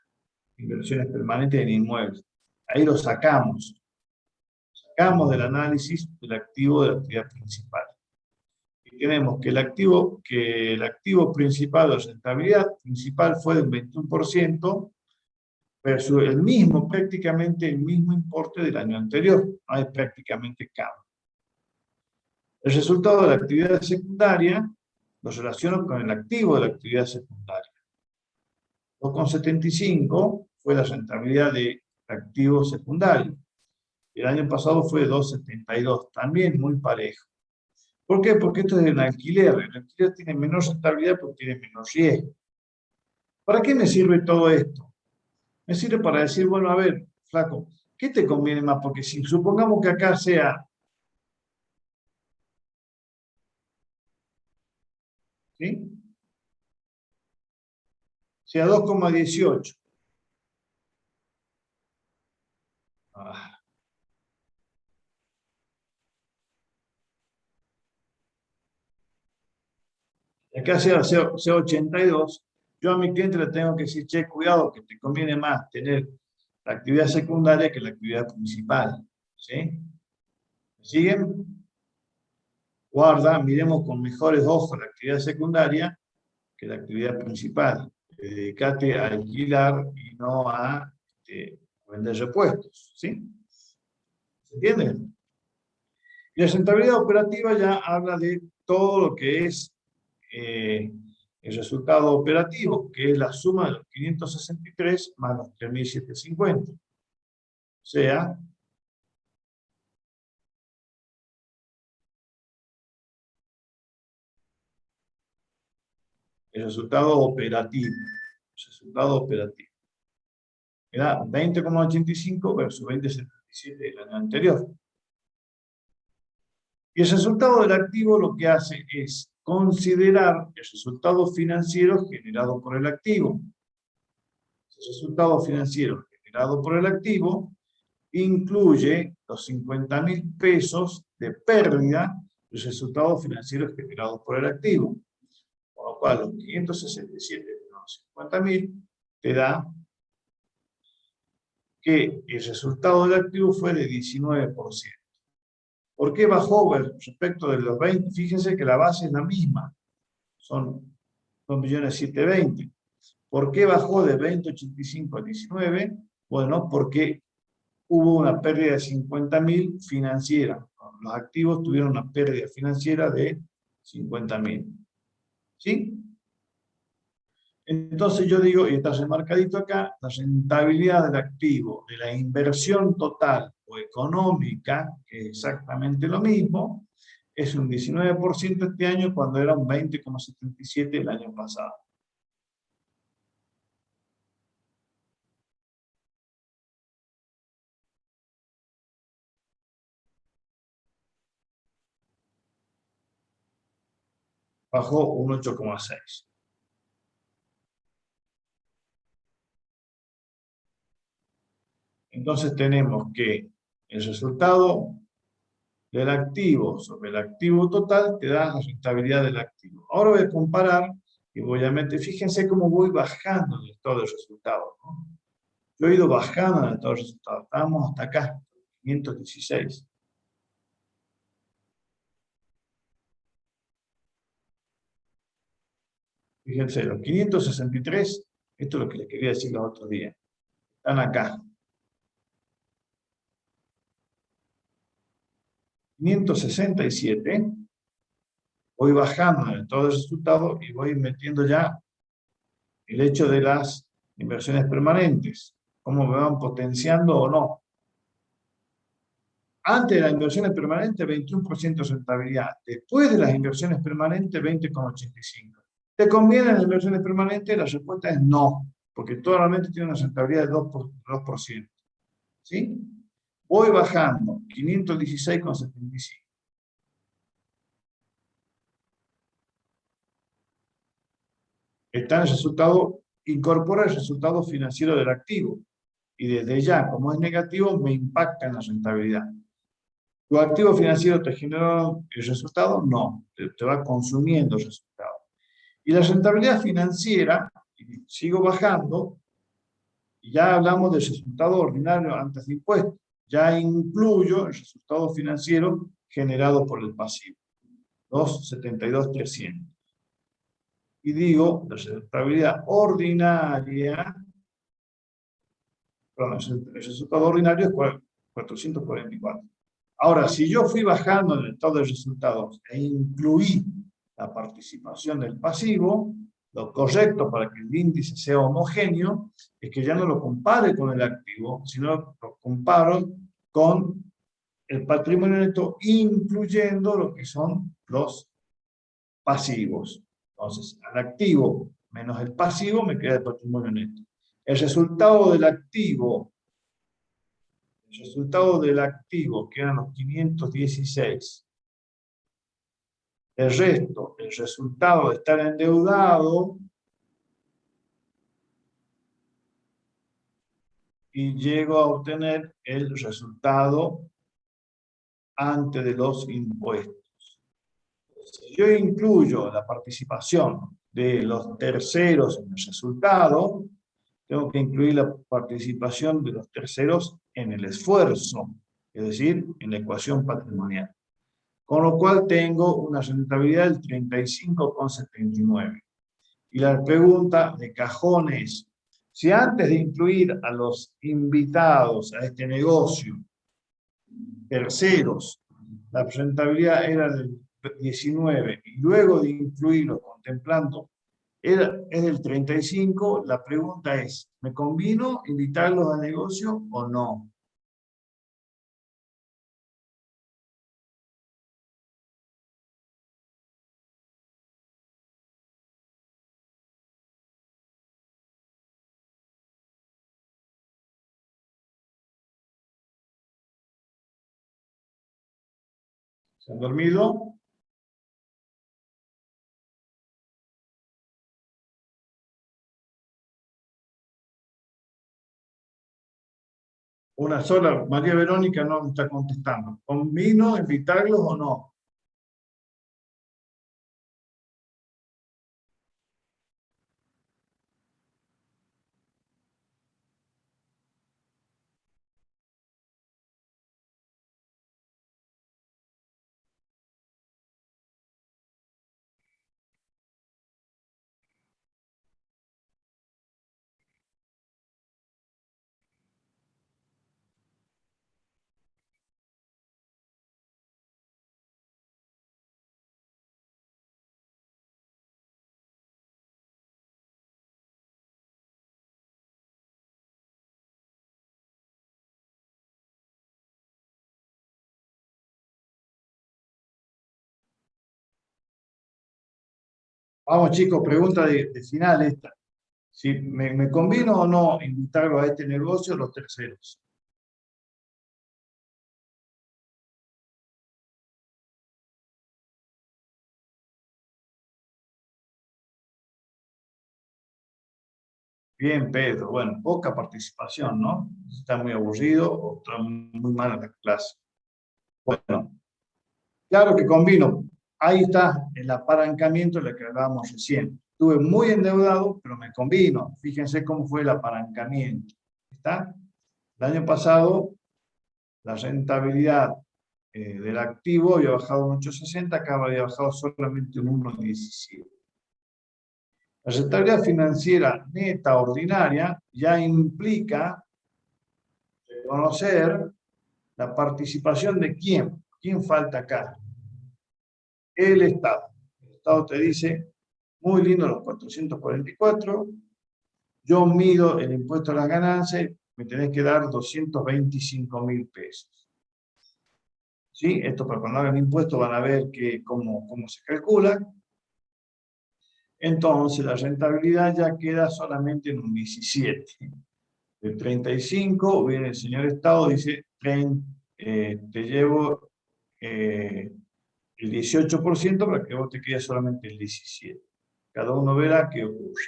inversiones permanentes en inmuebles. Ahí lo sacamos del análisis del activo de la actividad principal. Y tenemos que el activo principal, la rentabilidad principal fue del 21%, versus el mismo, prácticamente el mismo importe del año anterior. No hay prácticamente cambio. El resultado de la actividad secundaria lo relaciono con el activo de la actividad secundaria. 2,75 fue la rentabilidad de activo secundario. El año pasado fue 2,72, también muy parejo. ¿Por qué? Porque esto es el alquiler. El alquiler tiene menor rentabilidad porque tiene menor riesgo. ¿Para qué me sirve todo esto? Me sirve para decir, bueno, a ver, flaco, ¿qué te conviene más? Porque si supongamos que acá sea, ¿sí? Sea 2,18. Ah. Acá sea 82, yo a mi cliente le tengo que decir, che, cuidado, que te conviene más tener la actividad secundaria que la actividad principal. ¿Sí? ¿Me siguen? Guarda, miremos con mejores ojos la actividad secundaria que la actividad principal. Dedícate a alquilar y no a vender repuestos. ¿Sí? ¿Se entiende? Y la rentabilidad operativa ya habla de todo lo que es el resultado operativo, que es la suma de los 563 más los 3.750. O sea, el resultado operativo. Era 20,85 versus 20,77 del año anterior. Y el resultado del activo lo que hace es considerar el resultado financiero generado por el activo. El resultado financiero generado por el activo incluye los 50.000 pesos de pérdida del resultado financiero generado por el activo. Con lo cual, los 567 menos 50.000 te da que el resultado del activo fue de 19%. ¿Por qué bajó respecto de los 20? Fíjense que la base es la misma, son 2.720.000. ¿Por qué bajó de 20,85 a 19? Bueno, porque hubo una pérdida de 50.000 financiera. Los activos tuvieron una pérdida financiera de 50.000. ¿Sí? Entonces yo digo, y está remarcadito acá, la rentabilidad del activo, de la inversión total o económica, que es exactamente lo mismo, es un 19% este año cuando era un 20,77 el año pasado. Bajó un 8,6. Entonces tenemos que el resultado del activo sobre el activo total te da la rentabilidad del activo. Ahora voy a comparar y voy a meter, fíjense cómo voy bajando en el estado de resultados, ¿no? Yo he ido bajando en el estado de resultados. Estamos hasta acá, 516. Fíjense, los 563, esto es lo que les quería decir los otros días. Están acá. 567. Voy bajando en todo el resultado y voy metiendo ya el hecho de las inversiones permanentes. Cómo me van potenciando o no. Antes de las inversiones permanentes, 21% de rentabilidad. Después de las inversiones permanentes, 20,85. ¿Te conviene las inversiones permanentes? La respuesta es no, porque totalmente tiene una rentabilidad de 2%. ¿Sí? Voy bajando, 516,75. Está en el resultado incorpora el resultado financiero del activo. Y desde ya, como es negativo, me impacta en la rentabilidad. ¿Tu activo financiero te genera el resultado? No, te va consumiendo el resultado. Y la rentabilidad financiera, sigo bajando, y ya hablamos del resultado ordinario antes de impuestos. Ya incluyo el resultado financiero generado por el pasivo, 272.300. Y digo, la rentabilidad ordinaria, perdón, el resultado ordinario es 444. Ahora, si yo fui bajando en el estado de resultados e incluí la participación del pasivo, lo correcto para que el índice sea homogéneo es que ya no lo compare con el activo, sino lo comparo con el patrimonio neto, incluyendo lo que son los pasivos. Entonces, al activo menos el pasivo me queda el patrimonio neto. El resultado del activo, que eran los 516. El resto, el resultado de estar endeudado, y llego a obtener el resultado antes de los impuestos. Si yo incluyo la participación de los terceros en el resultado, tengo que incluir la participación de los terceros en el esfuerzo, es decir, en la ecuación patrimonial. Con lo cual tengo una rentabilidad del 35,79. Y la pregunta de cajón es, si antes de incluir a los invitados a este negocio, terceros, la rentabilidad era del 19, y luego de incluirlo contemplando es del 35, la pregunta es, ¿me convino invitarlos al negocio o no? ¿Se han dormido? Una sola, María Verónica no me está contestando. ¿Convino invitarlos o no? Vamos chicos, pregunta de final esta. Si me convino o no invitarlos a este negocio los terceros. Bien, Pedro. Bueno, poca participación, ¿no? Está muy aburrido o está muy mal en la clase. Bueno, claro que convino. Ahí está el apalancamiento de lo que hablábamos recién. Estuve muy endeudado, pero me convino. Fíjense cómo fue el apalancamiento. ¿Está? El año pasado, la rentabilidad del activo había bajado un 8,60, acá había bajado solamente un 1,17. La rentabilidad financiera neta ordinaria ya implica conocer la participación de quién. ¿Quién falta acá? El Estado. El Estado te dice, muy lindo los 444, yo mido el impuesto a las ganancias, me tenés que dar 225.000 pesos. ¿Sí? Esto para cuando hagan impuestos van a ver cómo se calcula. Entonces la rentabilidad ya queda solamente en un 17. El 35, viene el señor Estado, dice, te llevo el 18% para que vos te quede solamente el 17%. Cada uno verá qué ocurre.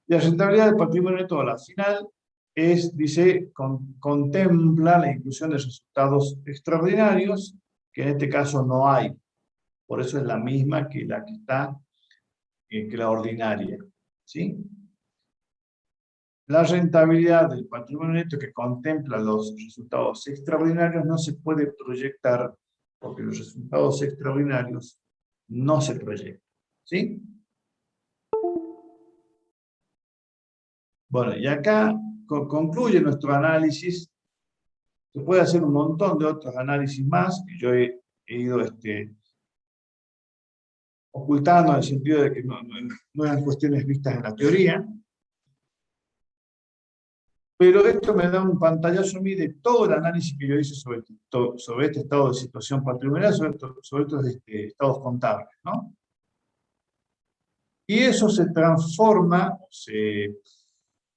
Y la rentabilidad del patrimonio neto a la final dice, contempla la inclusión de resultados extraordinarios, que en este caso no hay. Por eso es la misma que la que está, que la ordinaria. ¿Sí? La rentabilidad del patrimonio neto que contempla los resultados extraordinarios no se puede proyectar porque los resultados extraordinarios no se proyectan. ¿Sí? Bueno, y acá concluye nuestro análisis. Se puede hacer un montón de otros análisis más que yo he ido ocultando en el sentido de que no eran cuestiones vistas en la teoría. Pero esto me da un pantallazo a mí de todo el análisis que yo hice sobre este estado de situación patrimonial, sobre estos estados contables, ¿no? Y eso se transforma, se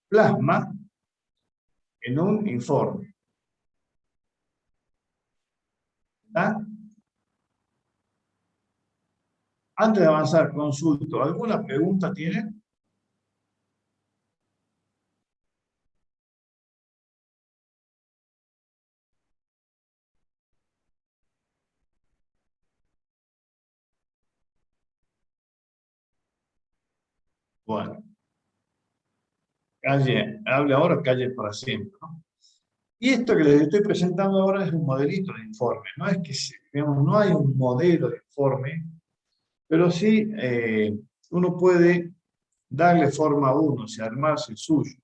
plasma en un informe. ¿Está? Antes de avanzar, consulto. ¿Alguna pregunta tienen? Bueno, hable ahora, calle para siempre, ¿no? Y esto que les estoy presentando ahora es un modelito de informe. No es que, digamos, no hay un modelo de informe, pero sí uno puede darle forma a uno, o sea, armarse el suyo.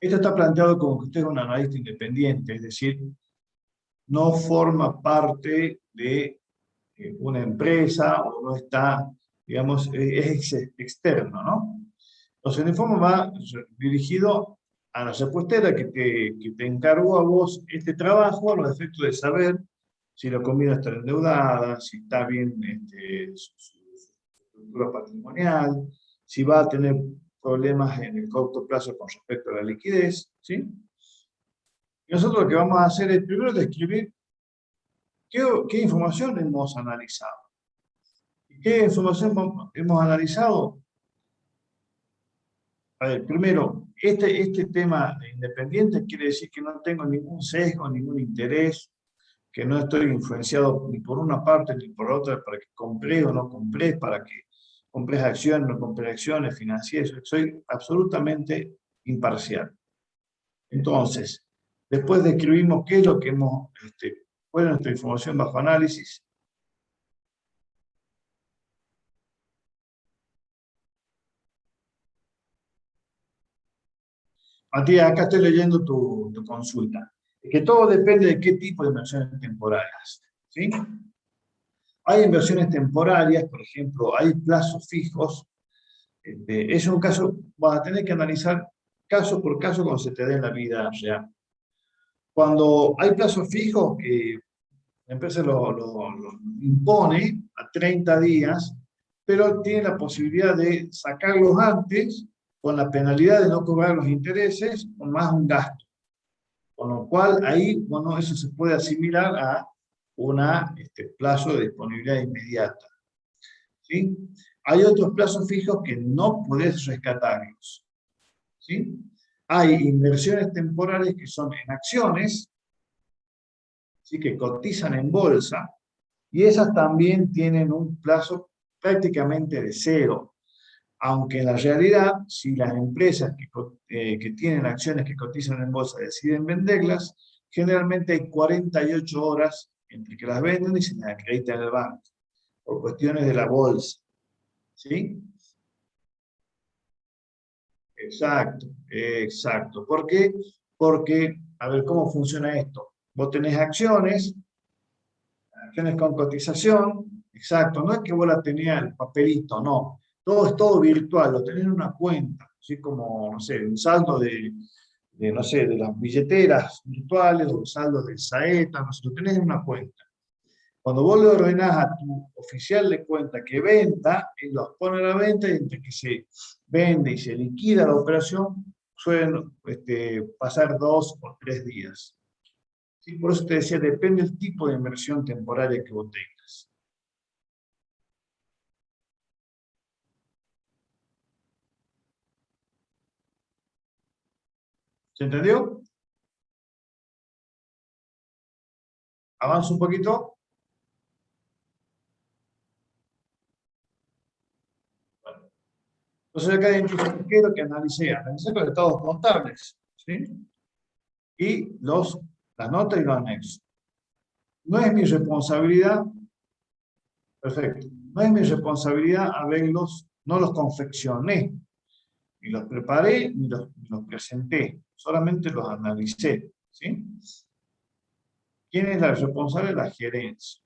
Esto está planteado como que usted es un analista independiente, es decir, no forma parte de una empresa o no está, digamos, es externo, ¿no? Entonces el informe va dirigido a la repostera que te encargó a vos este trabajo a los efectos de saber si la comida está endeudada, si está bien su estructura patrimonial, si va a tener problemas en el corto plazo con respecto a la liquidez, ¿sí? Y nosotros lo que vamos a hacer es primero describir qué información hemos analizado. ¿Qué información hemos analizado? A ver, primero, este tema de independiente quiere decir que no tengo ningún sesgo, ningún interés, que no estoy influenciado ni por una parte ni por otra para que compré o no compré, para que compres acciones o no compré acciones financieras. Soy absolutamente imparcial. Entonces, después describimos qué es lo que cuál es nuestra información bajo análisis. Matías, acá estoy leyendo tu consulta. Es que todo depende de qué tipo de inversiones temporarias. ¿Sí? Hay inversiones temporarias, por ejemplo, hay plazos fijos. Es un caso, vas a tener que analizar caso por caso cuando se te dé en la vida real. Cuando hay plazos fijos, la empresa lo impone a 30 días, pero tiene la posibilidad de sacarlos antes con la penalidad de no cobrar los intereses o más un gasto. Con lo cual, ahí, bueno, eso se puede asimilar a un plazo de disponibilidad inmediata. ¿Sí? Hay otros plazos fijos que no podés rescatarlos. ¿Sí? Hay inversiones temporales que son en acciones, ¿sí? Que cotizan en bolsa, y esas también tienen un plazo prácticamente de cero. Aunque en la realidad, si las empresas que tienen acciones que cotizan en bolsa deciden venderlas, generalmente hay 48 horas entre que las venden y se las acreditan en el banco, por cuestiones de la bolsa. ¿Sí? Exacto, exacto. ¿Por qué? Porque, a ver, ¿cómo funciona esto? Vos tenés acciones con cotización, exacto, no es que vos la tenías el papelito, no. Todo es todo virtual, lo tenés en una cuenta, así como, no sé, un saldo no sé, de las billeteras virtuales, o un saldo del Saeta, no sé, lo tenés en una cuenta. Cuando vos le ordenás a tu oficial de cuenta que venda, él los pone a la venta y entre que se vende y se liquida la operación, suelen pasar 2 o 3 días. ¿Sí? Por eso te decía, depende del tipo de inversión temporaria que vos tengas. ¿Se entendió? Avanzo un poquito. Bueno. Entonces acá entonces, quiero que analicé los estados contables, ¿sí? Y las notas y los anexos. No es mi responsabilidad, perfecto, no es mi responsabilidad haberlos, no los confeccioné, ni los preparé, ni los presenté, solamente los analicé, ¿sí? ¿Quién es la responsable? La gerencia.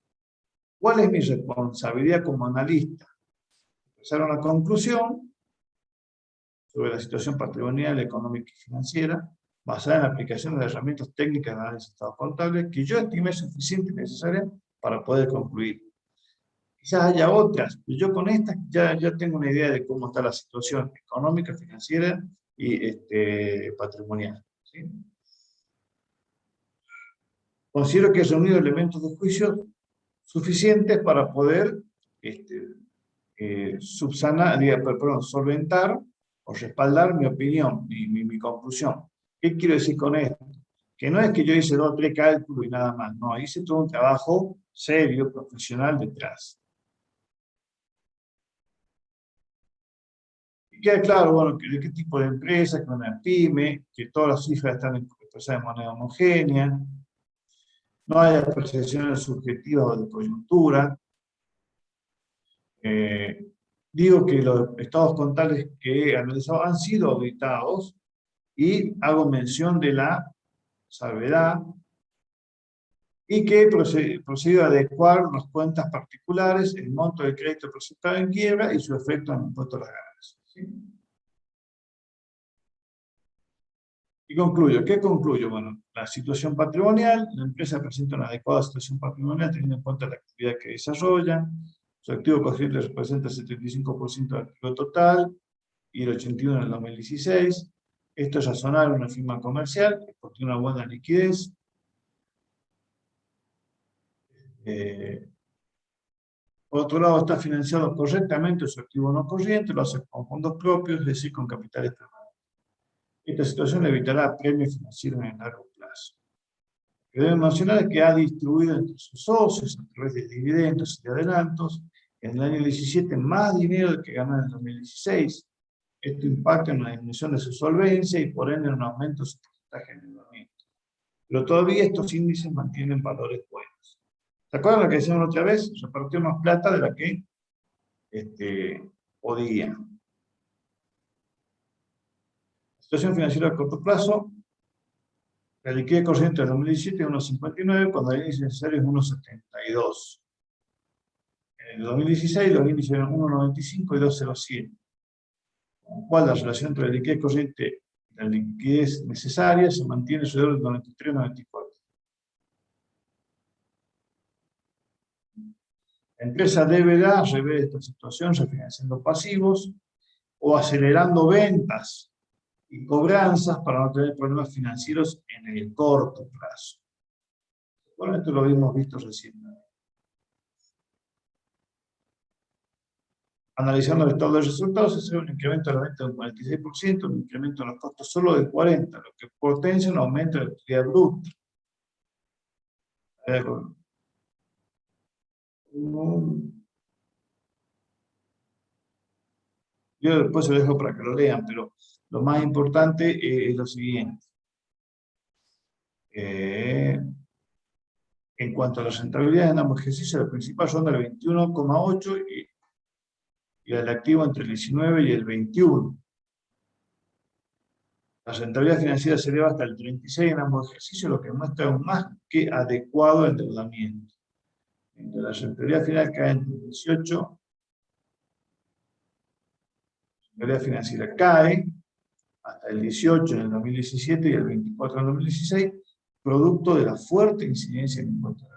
¿Cuál es mi responsabilidad como analista? Empezar una conclusión sobre la situación patrimonial, económica y financiera, basada en la aplicación de herramientas técnicas de análisis de estados contables que yo estimé suficientes y necesarias para poder concluir. Quizás haya otras, pero yo con estas ya tengo una idea de cómo está la situación económica, financiera y patrimonial, ¿sí? Considero que he reunido elementos de juicio suficientes para poder solventar o respaldar mi opinión, mi conclusión. ¿Qué quiero decir con esto? Que no es que yo hice 2 o 3 cálculos y nada más, no, hice todo un trabajo serio, profesional detrás. Y queda claro, bueno, de qué tipo de empresa, que una pyme, que todas las cifras están expresadas de manera homogénea, no hay apreciaciones subjetivas o de coyuntura. Digo que los estados contables que he analizado han sido auditados y hago mención de la salvedad y que he procedido a adecuar las cuentas particulares, el monto del crédito presentado en quiebra y su efecto en el impuesto a las ganancias, ¿sí? Y concluyo. ¿Qué concluyo? Bueno, la situación patrimonial, la empresa presenta una adecuada situación patrimonial teniendo en cuenta la actividad que desarrolla, su activo coherente representa el 75% del activo total y el 81% en el 2016. Esto es razonable en una firma comercial, porque tiene una buena liquidez. Por otro lado, está financiado correctamente su activo no corriente, lo hace con fondos propios, es decir, con capitales permanentes. Esta situación le evitará premios financieros en el largo plazo. Lo que deben mencionar es que ha distribuido entre sus socios, a través de dividendos y de adelantos, en el año 17 más dinero del que ganó en el 2016. Esto impacta en una disminución de su solvencia y por ende en un aumento de su porcentaje de endeudamiento. Pero todavía estos índices mantienen valores buenos. ¿Se acuerdan lo que decíamos otra vez? Repartió más plata de la que podía. La situación financiera a corto plazo, la liquidez corriente del 2017 es 1,59, cuando el índice necesario es 1,72. En el 2016 los índices eran 1,95 y 2,07. Con lo cual la relación entre la liquidez corriente y la liquidez necesaria se mantiene alrededor del 93-94. La empresa deberá rever esta situación refinanciando pasivos o acelerando ventas y cobranzas para no tener problemas financieros en el corto plazo. Bueno, esto lo habíamos visto recientemente. Analizando el estado de resultados, se ve un incremento de la venta del 46%, un incremento en los costos solo del 40%, lo que potencia un aumento de la utilidad bruta. Yo después se lo dejo para que lo lean, pero lo más importante es lo siguiente. En cuanto a las rentabilidades en ambos ejercicios, la principal ronda del 21,8 y el activo entre el 19 y el 21. La rentabilidad financiera se eleva hasta el 36 en ambos ejercicios, lo que muestra un más que adecuado endeudamiento. Mientras la rentabilidad final cae entre el 18, la rentabilidad financiera cae hasta el 18 en el 2017 y el 24 en el 2016, producto de la fuerte incidencia en impuestos.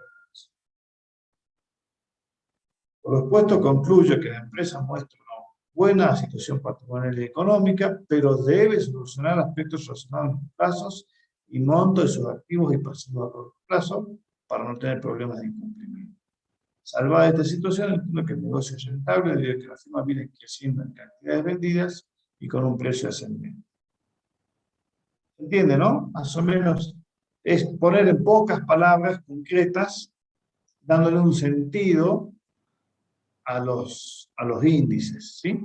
Por lo expuesto, concluyo que la empresa muestra una buena situación patrimonial y económica, pero debe solucionar aspectos relacionados con plazos y monto de sus activos y pasivos a corto plazo para no tener problemas de incumplimiento. Salvada esta situación, entiendo que el negocio es rentable debido a que la firma viene creciendo en cantidades vendidas y con un precio ascendente. ¿Entiende, no? Más o menos es poner en pocas palabras concretas, dándole un sentido a los índices, ¿sí?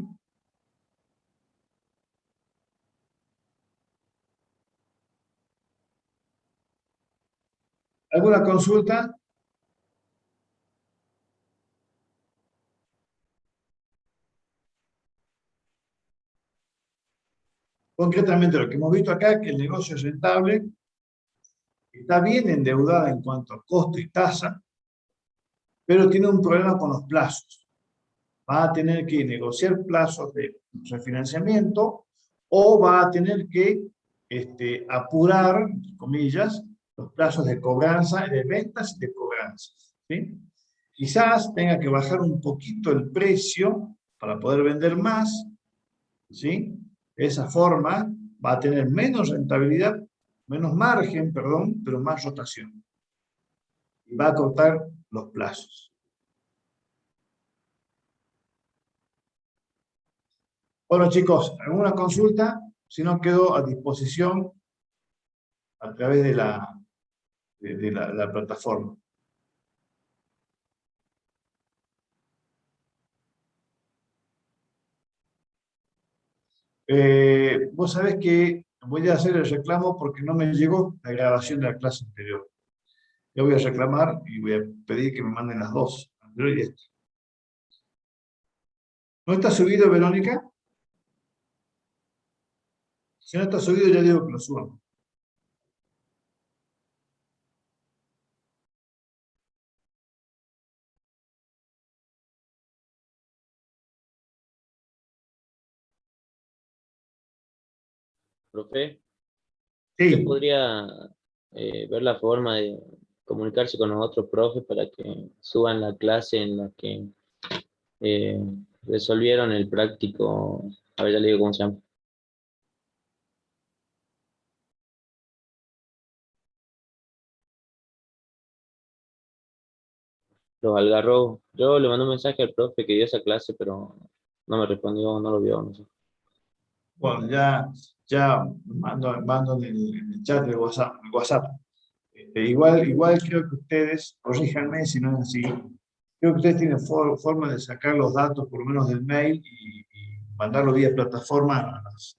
¿Alguna consulta? Concretamente lo que hemos visto acá es que el negocio es rentable, está bien endeudada en cuanto a costo y tasa, pero tiene un problema con los plazos. Va a tener que negociar plazos de refinanciamiento o va a tener que apurar, entre comillas, los plazos de cobranza, de ventas y de cobranzas, ¿sí? Quizás tenga que bajar un poquito el precio para poder vender más, ¿sí? De esa forma va a tener menos rentabilidad, menos margen, perdón, pero más rotación. Y va a cortar los plazos. Bueno, chicos, ¿alguna consulta? Si no, quedo a disposición a través de la plataforma. Vos sabés que voy a hacer el reclamo porque no me llegó la grabación de la clase anterior. Yo voy a reclamar y voy a pedir que me manden las dos, anterior y esta. ¿No está subido, Verónica? Si no está subido, ya digo que lo suban. Profe, ¿usted Sí, podría ver la forma de comunicarse con los otros profes para que suban la clase en la que eh, resolvieron el práctico? A ver, ya le digo cómo se llama. Los algarrobos. Yo le mandé un mensaje al profe que dio esa clase, pero no me respondió, no lo vio, no sé. bueno, ya mando en el chat de WhatsApp. Igual creo que ustedes, corríjanme si no es así, creo que ustedes tienen forma de sacar los datos por lo menos del mail y mandarlo vía plataforma a las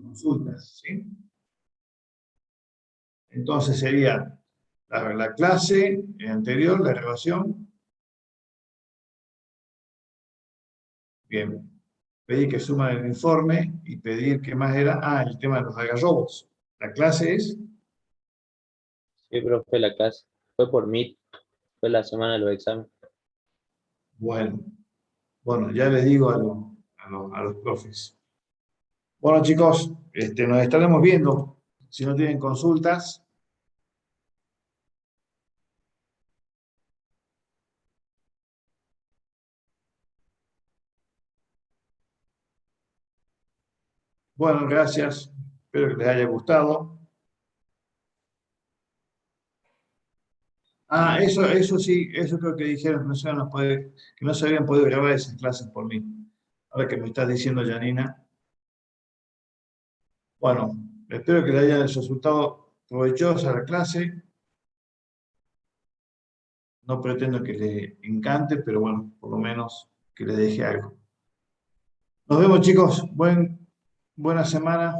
consultas, ¿sí? Entonces sería la clase anterior, la grabación, bien, pedir que suman el informe y pedir qué más era, el tema de los algarrobos. La clase es, Sí, profe, la clase fue por Meet, fue la semana de los exámenes. bueno, bueno, ya les digo a los profes. Bueno, chicos, nos estaremos viendo. Si no tienen consultas. Bueno, gracias. Espero que les haya gustado. Eso sí, eso creo que dijeron que no se habían podido grabar esas clases por mí. Ahora que me estás diciendo, Janina. Bueno, espero que les haya resultado provechosa la clase. No pretendo que les encante, pero bueno, por lo menos que les deje algo. Nos vemos, chicos. Buena semana.